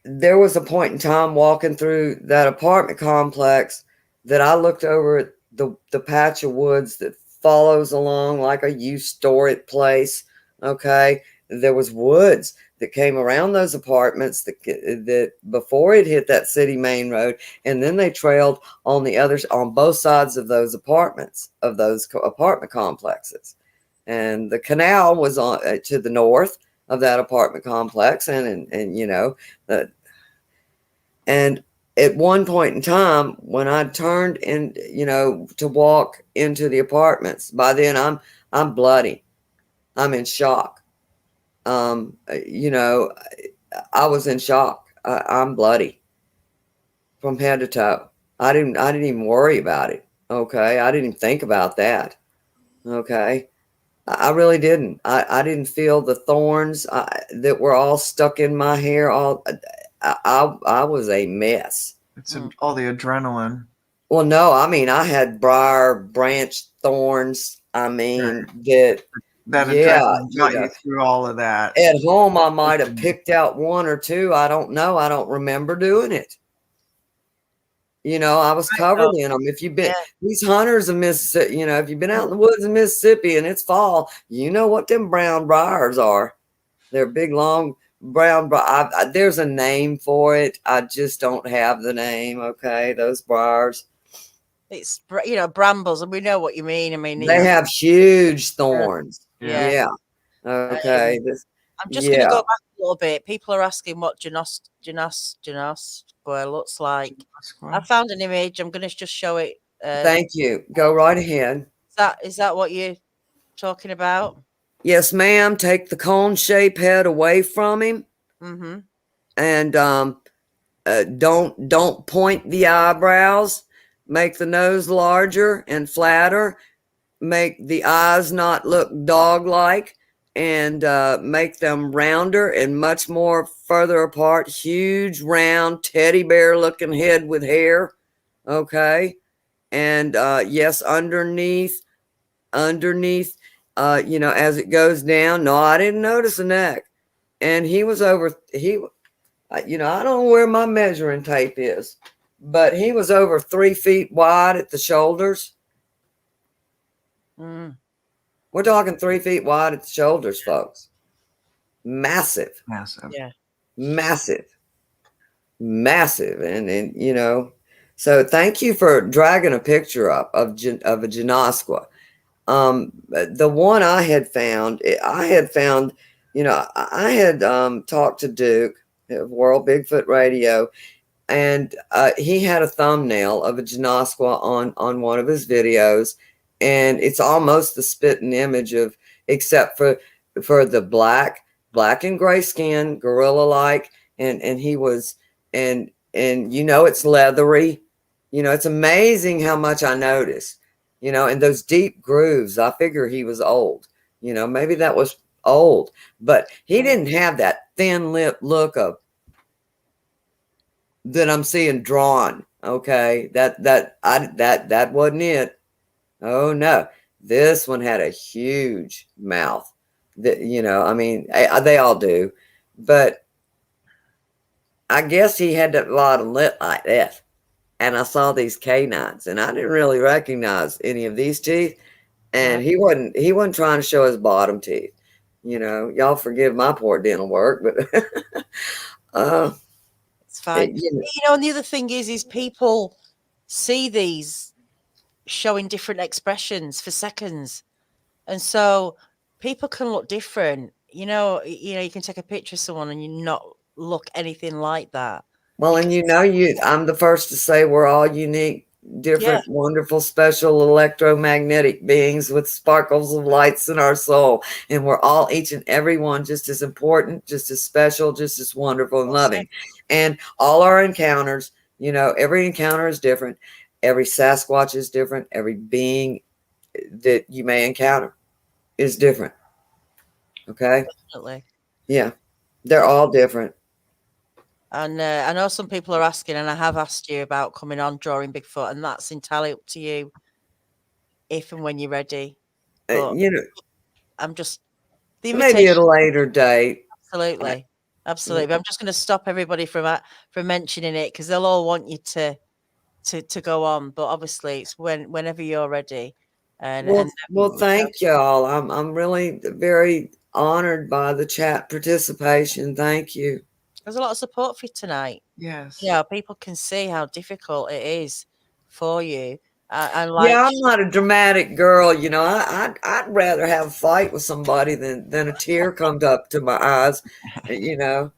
there was a point in time walking through that apartment complex that I looked over at the patch of woods that follows along like a you store it place. Okay, there was woods that came around those apartments that before it hit that city main road, and then they trailed on the others on both sides of those apartments, of those apartment complexes. And the canal was on to the north of that apartment complex, and you know, and at one point in time when I turned in, you know, to walk into the apartments, by then I'm bloody, I'm in shock. You know, I was in shock. I'm bloody from head to toe. I didn't even worry about it. Okay, I didn't even think about that. Okay, I really didn't. I didn't feel the thorns that were all stuck in my hair. I was a mess. It's all the adrenaline. Well, no, I mean, I had briar branch thorns. I mean, that yeah, adrenaline got you through all of that. At home, I might have picked out 1 or 2. I don't know. I don't remember doing it. You know, I was covered in them. If you've been these hunters of Mississippi, you know, if you've been out in the woods in Mississippi and it's fall, you know what them brown briars are. They're big, long brown briar. There's a name for it. I just don't have the name. Okay, those briars. It's, you know, brambles, and we know what you mean. I mean, they have huge thorns. Yeah. Okay. I'm just going to go back a little bit. People are asking what Janos looks like. I found an image. I'm going to just show it. Thank you. Go right ahead. Is that what you're talking about? Yes, ma'am. Take the cone-shaped head away from him. Mm-hmm. And don't point the eyebrows. Make the nose larger and flatter. Make the eyes not look dog-like, and make them rounder and much more further apart. Huge, round, teddy bear-looking head with hair. Okay. And yes, underneath, you know, as it goes down. No, I didn't notice the neck. And he was you know, I don't know where my measuring tape is, but he was over 3 feet wide at the shoulders. We're talking 3 feet wide at the shoulders, folks. Massive. Yeah. Massive. And you know, so thank you for dragging a picture up of a Janosqua. The one I had found, you know, I had talked to Duke of World Bigfoot Radio, and he had a thumbnail of a Janosqua on one of his videos, and it's almost the spitting image of, except for the black and gray skin, gorilla-like, and he was, and you know, it's leathery. You know, it's amazing how much I noticed. You know, and those deep grooves, I figure he was old. You know, maybe that was old, but he didn't have that thin lip look of that I'm seeing drawn. Okay, that wasn't it. Oh no, this one had a huge mouth. That, you know, I mean, they all do, but I guess he had a lot of lit like that. And I saw these canines, and I didn't really recognize any of these teeth. And he wasn't trying to show his bottom teeth. You know, y'all forgive my poor dental work, but It's fine. you know, You know, and the other thing is people see these showing different expressions for seconds. And so people can look different. You know, you can take a picture of someone and you not look anything like that. well, and you know, I'm the first to say we're all unique, Yeah, different, wonderful, special electromagnetic beings with sparkles of lights in our soul. And we're all, each and every one, just as important, just as special, just as wonderful and loving. And all our encounters, you know, every encounter is different. Every Sasquatch is different. Every being that you may encounter is different. Okay. definitely. Yeah. They're all different. And I know some people are asking, and I have asked you about coming on Drawing Bigfoot, and that's entirely up to you if and when you're ready. But You know, I'm just the maybe at invitation. a later date. Absolutely, absolutely. But I'm just going to stop everybody from mentioning it because they'll all want you to go on. But obviously, it's whenever you're ready. Well, thank y'all. I'm really very honored by the chat participation. Thank you. There's a lot of support for you tonight. Yes. Yeah, people can see how difficult it is for you. And Yeah, like, I'm not a dramatic girl. You know, I'd rather have a fight with somebody than a tear comes up to my eyes. You know,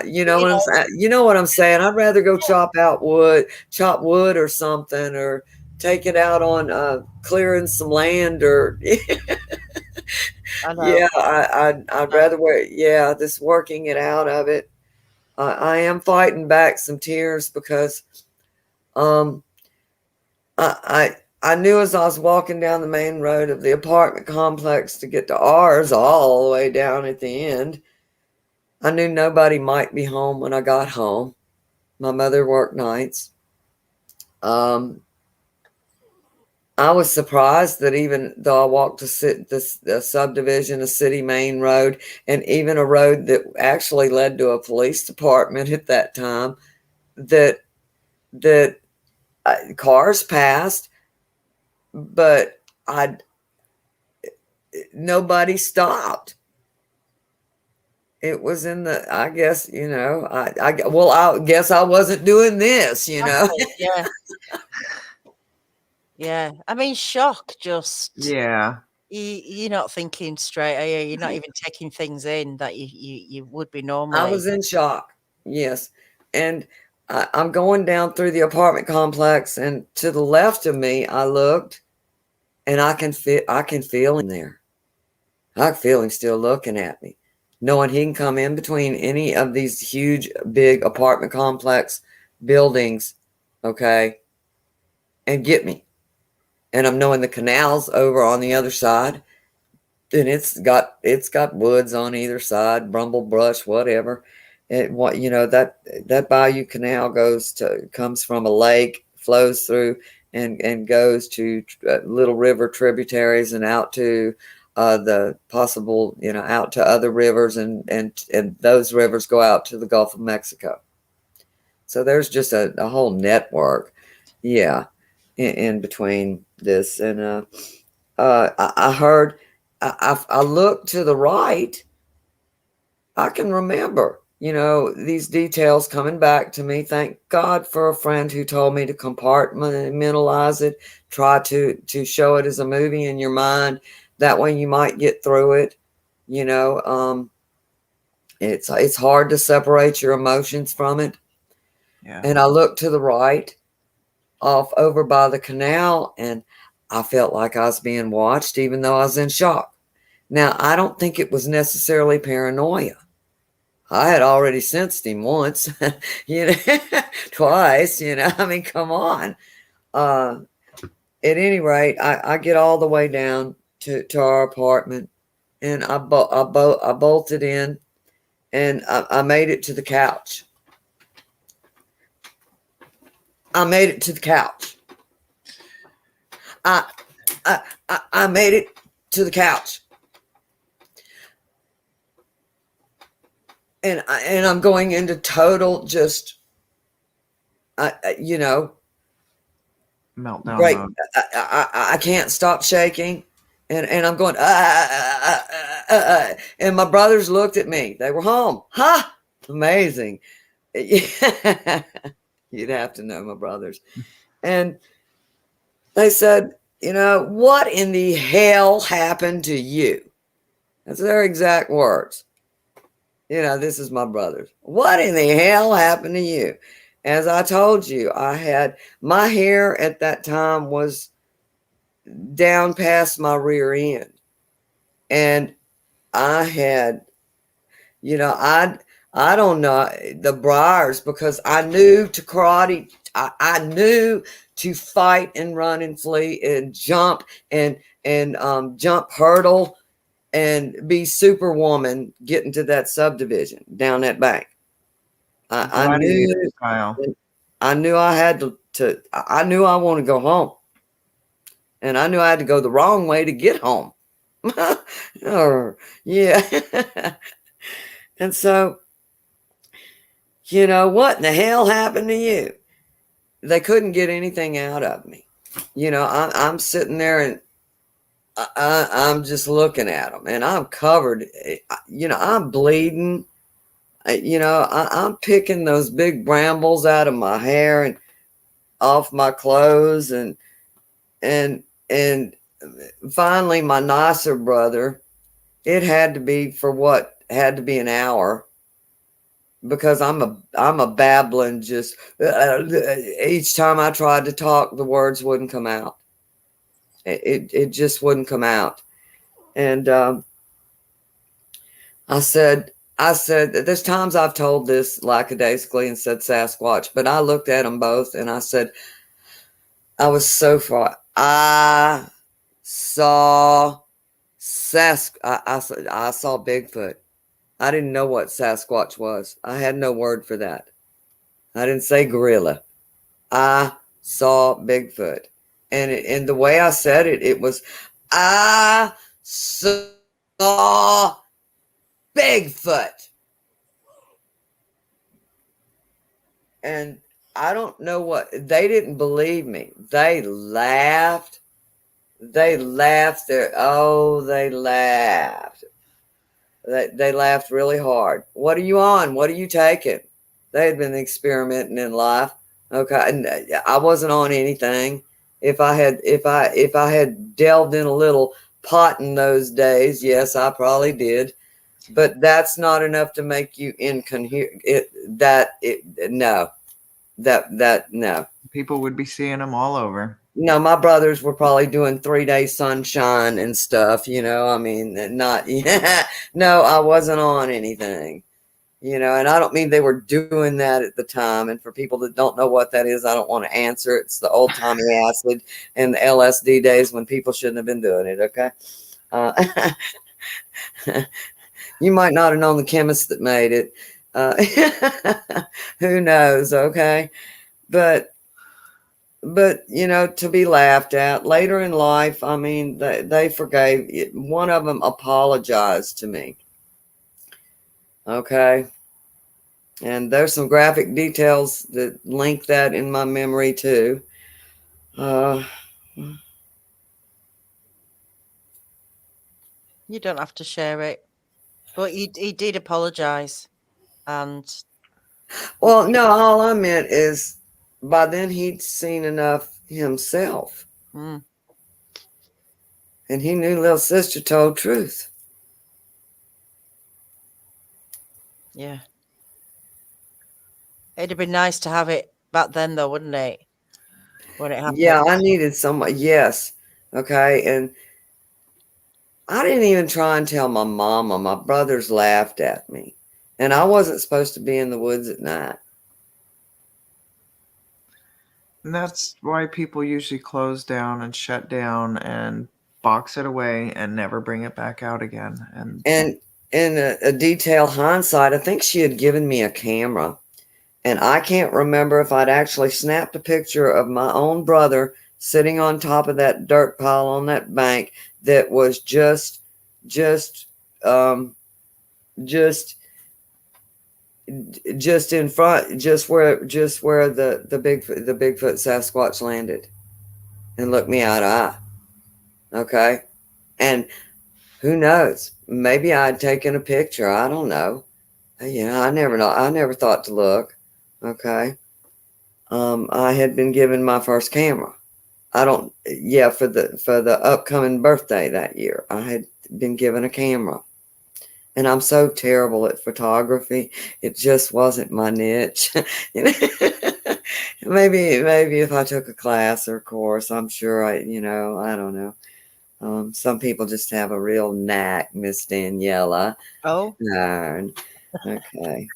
you know you what I'm know, saying. You know what I'm saying. I'd rather go chop wood or something, or take it out on clearing some land, or I know. yeah, I'd rather this working it out of it. I am fighting back some tears because um I knew as I was walking down the main road of the apartment complex to get to ours, all the way down at the end, I knew nobody might be home when I got home. My mother worked nights. Um, I was surprised that even though I walked the subdivision, a city main road, and even a road that actually led to a police department at that time, that cars passed, but I nobody stopped. It was in the, I guess, you know, I guess I wasn't doing this, you know. Exactly, yeah. Yeah. I mean, shock just Yeah. you're not thinking straight, are you? You're not even taking things in that you would be I normally. was in shock. Yes. And I'm going down through the apartment complex, and to the left of me, I looked, and I can feel him there. I can feel him still looking at me, knowing he can come in between any of these huge, big apartment complex buildings, okay, and get me. And I'm knowing the canal's over on the other side, and it's got woods on either side, brumble brush, whatever. What you know, that Bayou Canal comes from a lake, flows through, and goes to little river tributaries and out to the possible, you know, out to other rivers, and those rivers go out to the Gulf of Mexico. So there's just a whole network, yeah, in between this. And I heard, I looked to the right. I can remember, you know, these details coming back to me. Thank God for a friend who told me to compartmentalize it, try to show it as a movie in your mind. That way you might get through it. You know, it's hard to separate your emotions from it. Yeah. And I looked to the right, off over by the canal, and I felt like I was being watched, even though I was in shock. Now, I don't think it was necessarily paranoia. I had already sensed him once, you know, twice, you know. I mean, come on. At any rate, I get all the way down to our apartment, and I bolted in, and I made it to the couch. I made it to the couch. I I made it to the couch. And I'm going into total just, you know, Meltdown break. mode. I can't stop shaking. And I'm going, and my brothers looked at me. They were home. Ha! Amazing. You'd have to know my brothers. And they said, you know, what in the hell happened to you? That's their exact words. You know, this is my brothers. What in the hell happened to you? As I told you, I had my hair at that time was down past my rear end. And I had, you know, I don't know the briars because I knew to karate. I knew to fight and run and flee and jump and jump hurdle and be superwoman getting to that subdivision down that bank. I Gladiator knew style. I knew I had to I knew I wanted to go home. And I knew I had to go the wrong way to get home. Or yeah. And so, you know, what in the hell happened to you? They couldn't get anything out of me. You know, I'm sitting there and I'm just looking at them and I'm covered, you know, I'm bleeding. You know, I'm picking those big brambles out of my hair and off my clothes. And finally my nicer brother, it had to be for what had to be an hour because I'm a babbling just each time I tried to talk, the words wouldn't come out. It just wouldn't come out. And I said, there's times I've told this lackadaisically and said Sasquatch, but I looked at them both and I said, I was so far. I saw I saw Bigfoot. I didn't know what Sasquatch was. I had no word for that. I didn't say gorilla. I saw Bigfoot. And the way I said it, it was, I saw Bigfoot. And I don't know what, they didn't believe me. They laughed. They laughed there. Oh, they laughed. They laughed really hard. What are you on? What are you taking? They had been experimenting in life. Okay. And I wasn't on anything. If I had delved in a little pot in those days, yes, I probably did. But that's not enough to make you incoherent. No. No. People would be seeing them all over. No, my brothers were probably doing 3-day sunshine and stuff, you know. I mean, not, yeah. No, I wasn't on anything, you know, and I don't mean they were doing that at the time. And for people that don't know what that is, I don't want to answer. It's the old timey acid and the LSD days when people shouldn't have been doing it. Okay. You might not have known the chemist that made it. Who knows? Okay. But you know, to be laughed at later in life, I mean, they forgave it. One of them apologized to me. Okay. And there's some graphic details that link that in my memory too. You don't have to share it, but he did apologize. And well, no, all I meant is by then he'd seen enough himself. And he knew little sister told truth. yeah, it'd have been nice to have it back then, though, wouldn't it? When it happened. Yeah, I needed somebody. Yes. Okay. And I didn't even try and tell my mama. My brothers laughed at me. And I wasn't supposed to be in the woods at night. And that's why people usually close down and shut down and box it away and never bring it back out again. And in a detailed hindsight, I think she had given me a camera. And I can't remember if I'd actually snapped a picture of my own brother sitting on top of that dirt pile on that bank that was just um just just in front, just where the Bigfoot Sasquatch landed and looked me eye to eye. Okay. And who knows, maybe I'd taken a picture, I don't know. I never know, I never thought to look. Okay. I had been given my first camera. I don't Yeah, for the upcoming birthday that year, I had been given a camera. And I'm so terrible at photography. It just wasn't my niche. You know, maybe if I took a class or course, I'm sure I don't know. Some people just have a real knack, Miss Daniela. Oh, Darn. Okay.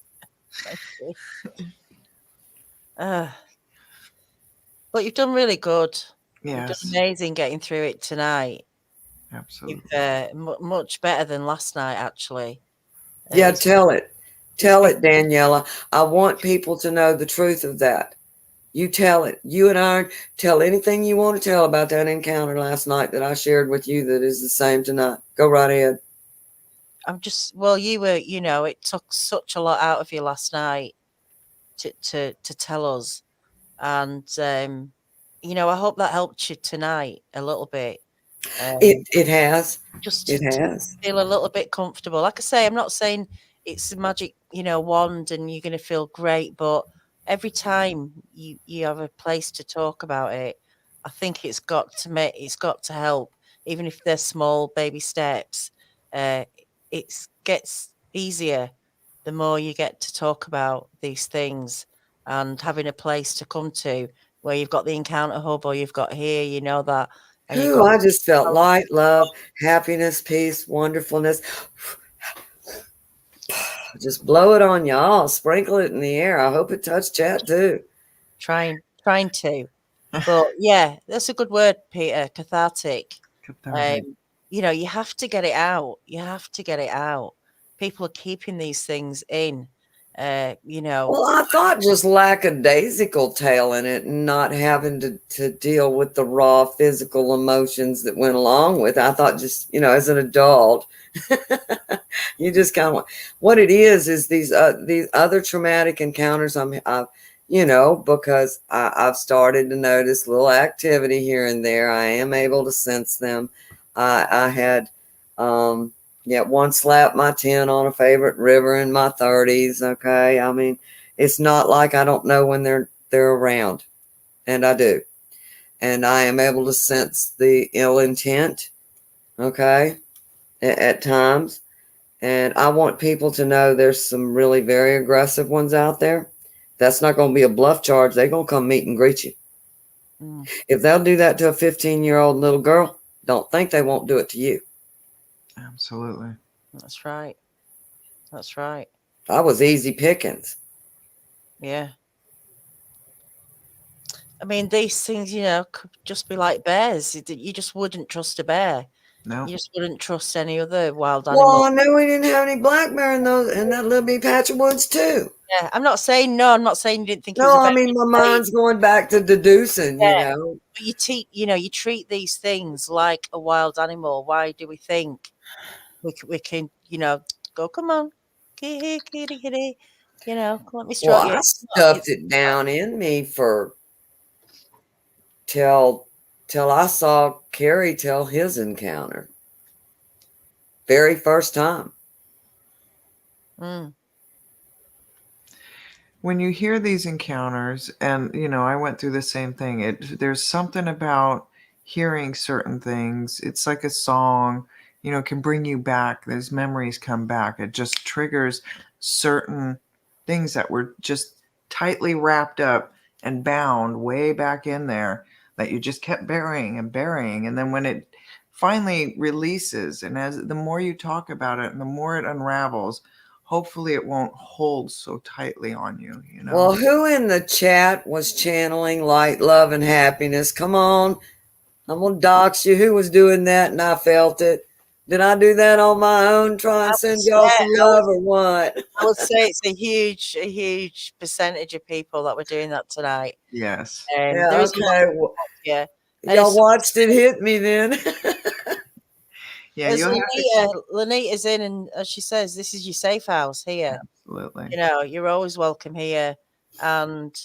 okay. But you've done really good. You've done Yes, amazing getting through it tonight. absolutely. You've much better than last night, actually. Yeah, It's tell it. it's Tell been it, Daniela. I want people to know the truth of that. You tell it. You and I tell anything you want to tell about that encounter last night that I shared with you that is the same tonight. Go right ahead. well, you were, it took such a lot out of you last night to tell us. And I hope that helped you tonight a little bit. It has. Just It to has. feel a little bit comfortable. Like I say, I'm not saying it's a magic, wand and you're going to feel great, but every time you have a place to talk about it, I think it's got to help, even if they're small baby steps. It gets easier the more you get to talk about these things, and having a place to come to where you've got the encounter hub or you've got here, that, and you've Ooh, got I just felt light, love, happiness, peace, wonderfulness. Just blow it on y'all. Sprinkle it in the air. I hope it touched chat too. trying to. But yeah, that's a good word, Peter. Cathartic. Cathartic. You have to get it out. You have to get it out. People are keeping these things in. Well, I thought just lackadaisical tailing it and not having to deal with the raw physical emotions that went along with it. I thought just, as an adult, you just kind of, what it is these other traumatic encounters because I've started to notice little activity here and there. I am able to sense them. I had, one slapped my 10 on a favorite river in my 30s. Okay. I mean, it's not like I don't know when they're around, and I do. And I am able to sense the ill intent, okay, at times. And I want people to know there's some really very aggressive ones out there. That's not going to be a bluff charge. They're going to come meet and greet you. If they'll do that to a 15-year-old little girl, don't think they won't do it to you. Absolutely. That's right. That's right. I was easy pickings. Yeah. I mean, these things, could just be like bears. You just wouldn't trust a bear. No. You just wouldn't trust any other wild animal. Well, I know we didn't have any black bear in that little bitty patch of woods too. Yeah, I'm not saying you didn't think it was No, a bear. I mean my mind's going back to deducing, Yeah. But you treat these things like a wild animal. Why do we think we can, go, come on, kitty, kitty, kitty, let me stroke Well, you. I stuffed it down in me till I saw Carrie tell his encounter. Very first time. When you hear these encounters, and I went through the same thing, there's something about hearing certain things. It's like a song, can bring you back. Those memories come back. It just triggers certain things that were just tightly wrapped up and bound way back in there that you just kept burying and burying. And then when it finally releases, and as the more you talk about it and the more it unravels, hopefully it won't hold so tightly on you, Well, who in the chat was channeling light, love, and happiness? Come on. I'm going to dox you. Who was doing that and I felt it? Did I do that on my own, try and send y'all some love or what? I would say it's a huge percentage of people that were doing that tonight. Yes. Yeah, There is okay. yeah. Y'all watched it hit me then. Yeah, As you'll have to. Lanita's in, and as she says, this is your safe house here. Absolutely. You know, you're always welcome here. And,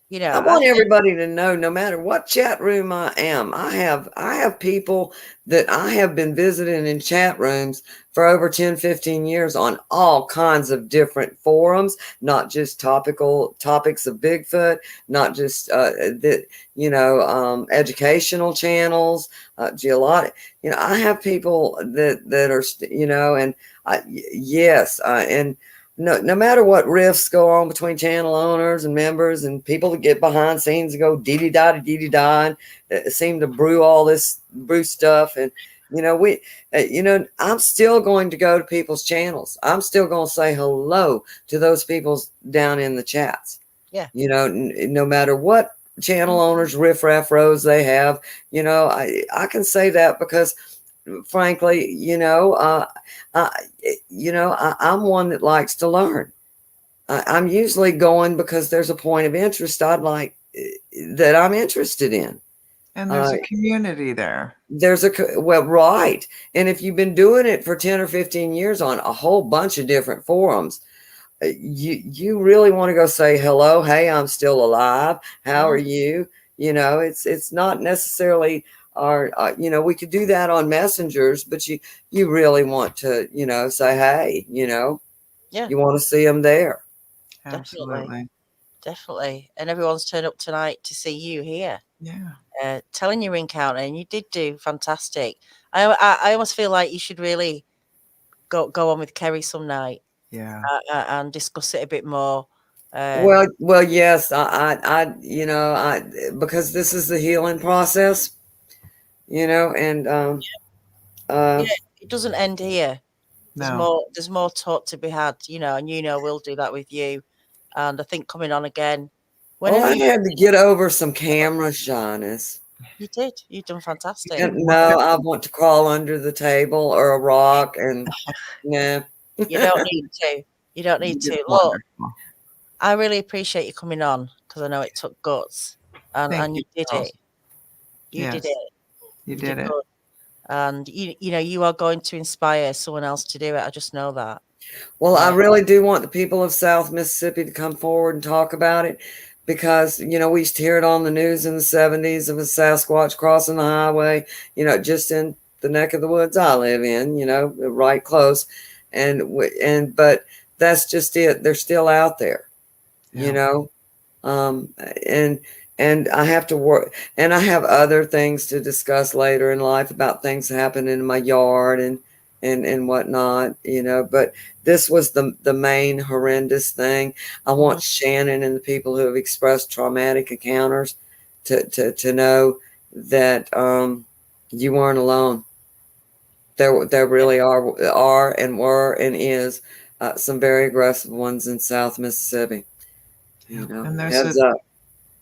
you know, I want everybody to know, no matter what chat room I am, I have people that I have been visiting in chat rooms for over 10, 15 years on all kinds of different forums, not just topical topics of Bigfoot, not just educational channels, geologic. You know, I have people that are, and yes, and no matter what rifts go on between channel owners and members and people that get behind scenes and go dee-dee-da, seem to brew stuff. And, I'm still going to go to people's channels. I'm still going to say hello to those people down in the chats. Yeah. No matter what channel owners, riffraff rows they have, I can say that because frankly, I'm one that likes to learn. I'm usually going because there's a point of interest that I'm interested in. And there's a community there. Right. And if you've been doing it for 10 or 15 years on a whole bunch of different forums, you really want to go say hello. Hey, I'm still alive. How are you? It's not necessarily we could do that on messengers, but you really want to, say, hey, you want to see them there. Absolutely. Definitely. And everyone's turned up tonight to see you here. Yeah. Telling your encounter, and you did do fantastic. I almost feel like you should really go on with Kerry some night. Yeah. And discuss it a bit more. Well, yes, because this is the healing process, and it doesn't end here. There's more talk to be had, and we'll do that with you. And I think coming on again. I had to get over some camera shyness. You did. You've done fantastic. No, I want to crawl under the table or a rock, and yeah. You don't need to. You don't need to. Look, I really appreciate you coming on because I know it took guts, and you did it. You did it. You did it. And you are going to inspire someone else to do it. I just know that. Well, I really do want the people of South Mississippi to come forward and talk about it because, we used to hear it on the news in the 70s of a Sasquatch crossing the highway, just in the neck of the woods I live in, right close. But that's just it. They're still out there, and I have to work, and I have other things to discuss later in life about things that happen in my yard and whatnot, but this was the main horrendous thing. I want Shannon and the people who have expressed traumatic encounters to know that you weren't alone. There really are and were and is some very aggressive ones in South Mississippi. And there's a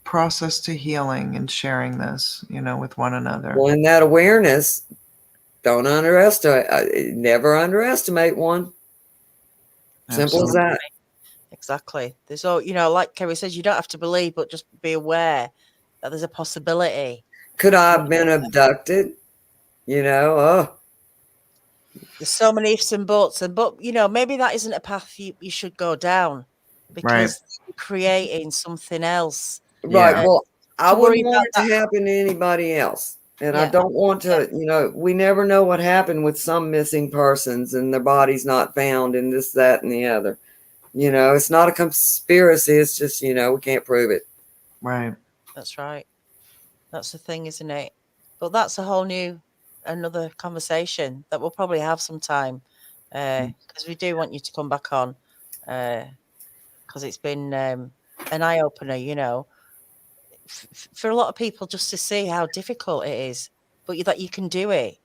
process to healing and sharing this, with one another. Well, in that awareness, don't underestimate. Never underestimate one. Simple as that. Exactly. There's like Kerry says, you don't have to believe, but just be aware that there's a possibility. Could I have been abducted? There's so many ifs and buts, but maybe that isn't a path you should go down because you're creating something else. Right. Well, I wouldn't want it to happen to anybody else. And I don't want to, we never know what happened with some missing persons and their bodies not found and this, that, and the other. It's not a conspiracy. It's just, we can't prove it. Right. That's right. That's the thing, isn't it? But that's a whole another conversation that we'll probably have sometime because we do want you to come back on because it's been an eye-opener, for a lot of people just to see how difficult it is, but that you can do it.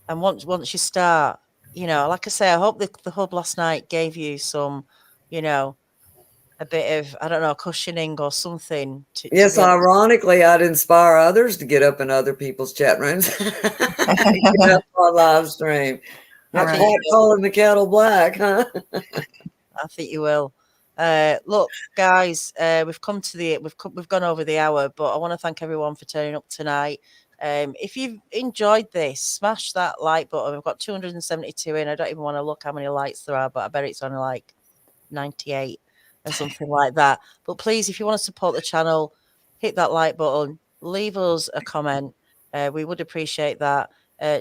And once you start, like I say, I hope the hub last night gave you some, a bit of, I don't know, cushioning or something. Yes, ironically, I'd inspire others to get up in other people's chat rooms. Get up on live stream. Not calling the kettle black, huh? I think you will. Look, guys, we've come to we've gone over the hour, but I want to thank everyone for turning up tonight. If you've enjoyed this, smash that like button. We've got 272 in. I don't even want to look how many likes there are, but I bet it's only like 98 or something like that. But please, if you want to support the channel, hit that like button, leave us a comment. We would appreciate that.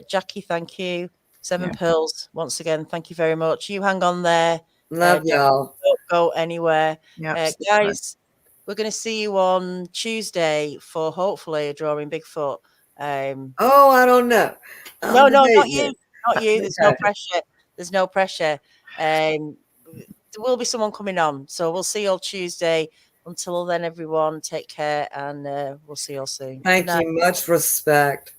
Jackie, thank you. Seven Pearls, once again, thank you very much. You hang on there. Love y'all. Don't go anywhere. Yep. Guys, we're going to see you on Tuesday for hopefully a drawing Bigfoot. Oh, I don't know. No, not debating you. it. Not you. There's no Okay. pressure. There's no pressure. There will be someone coming on. So we'll see you all Tuesday. Until then, everyone, take care and we'll see you all soon. Thank you. Much respect.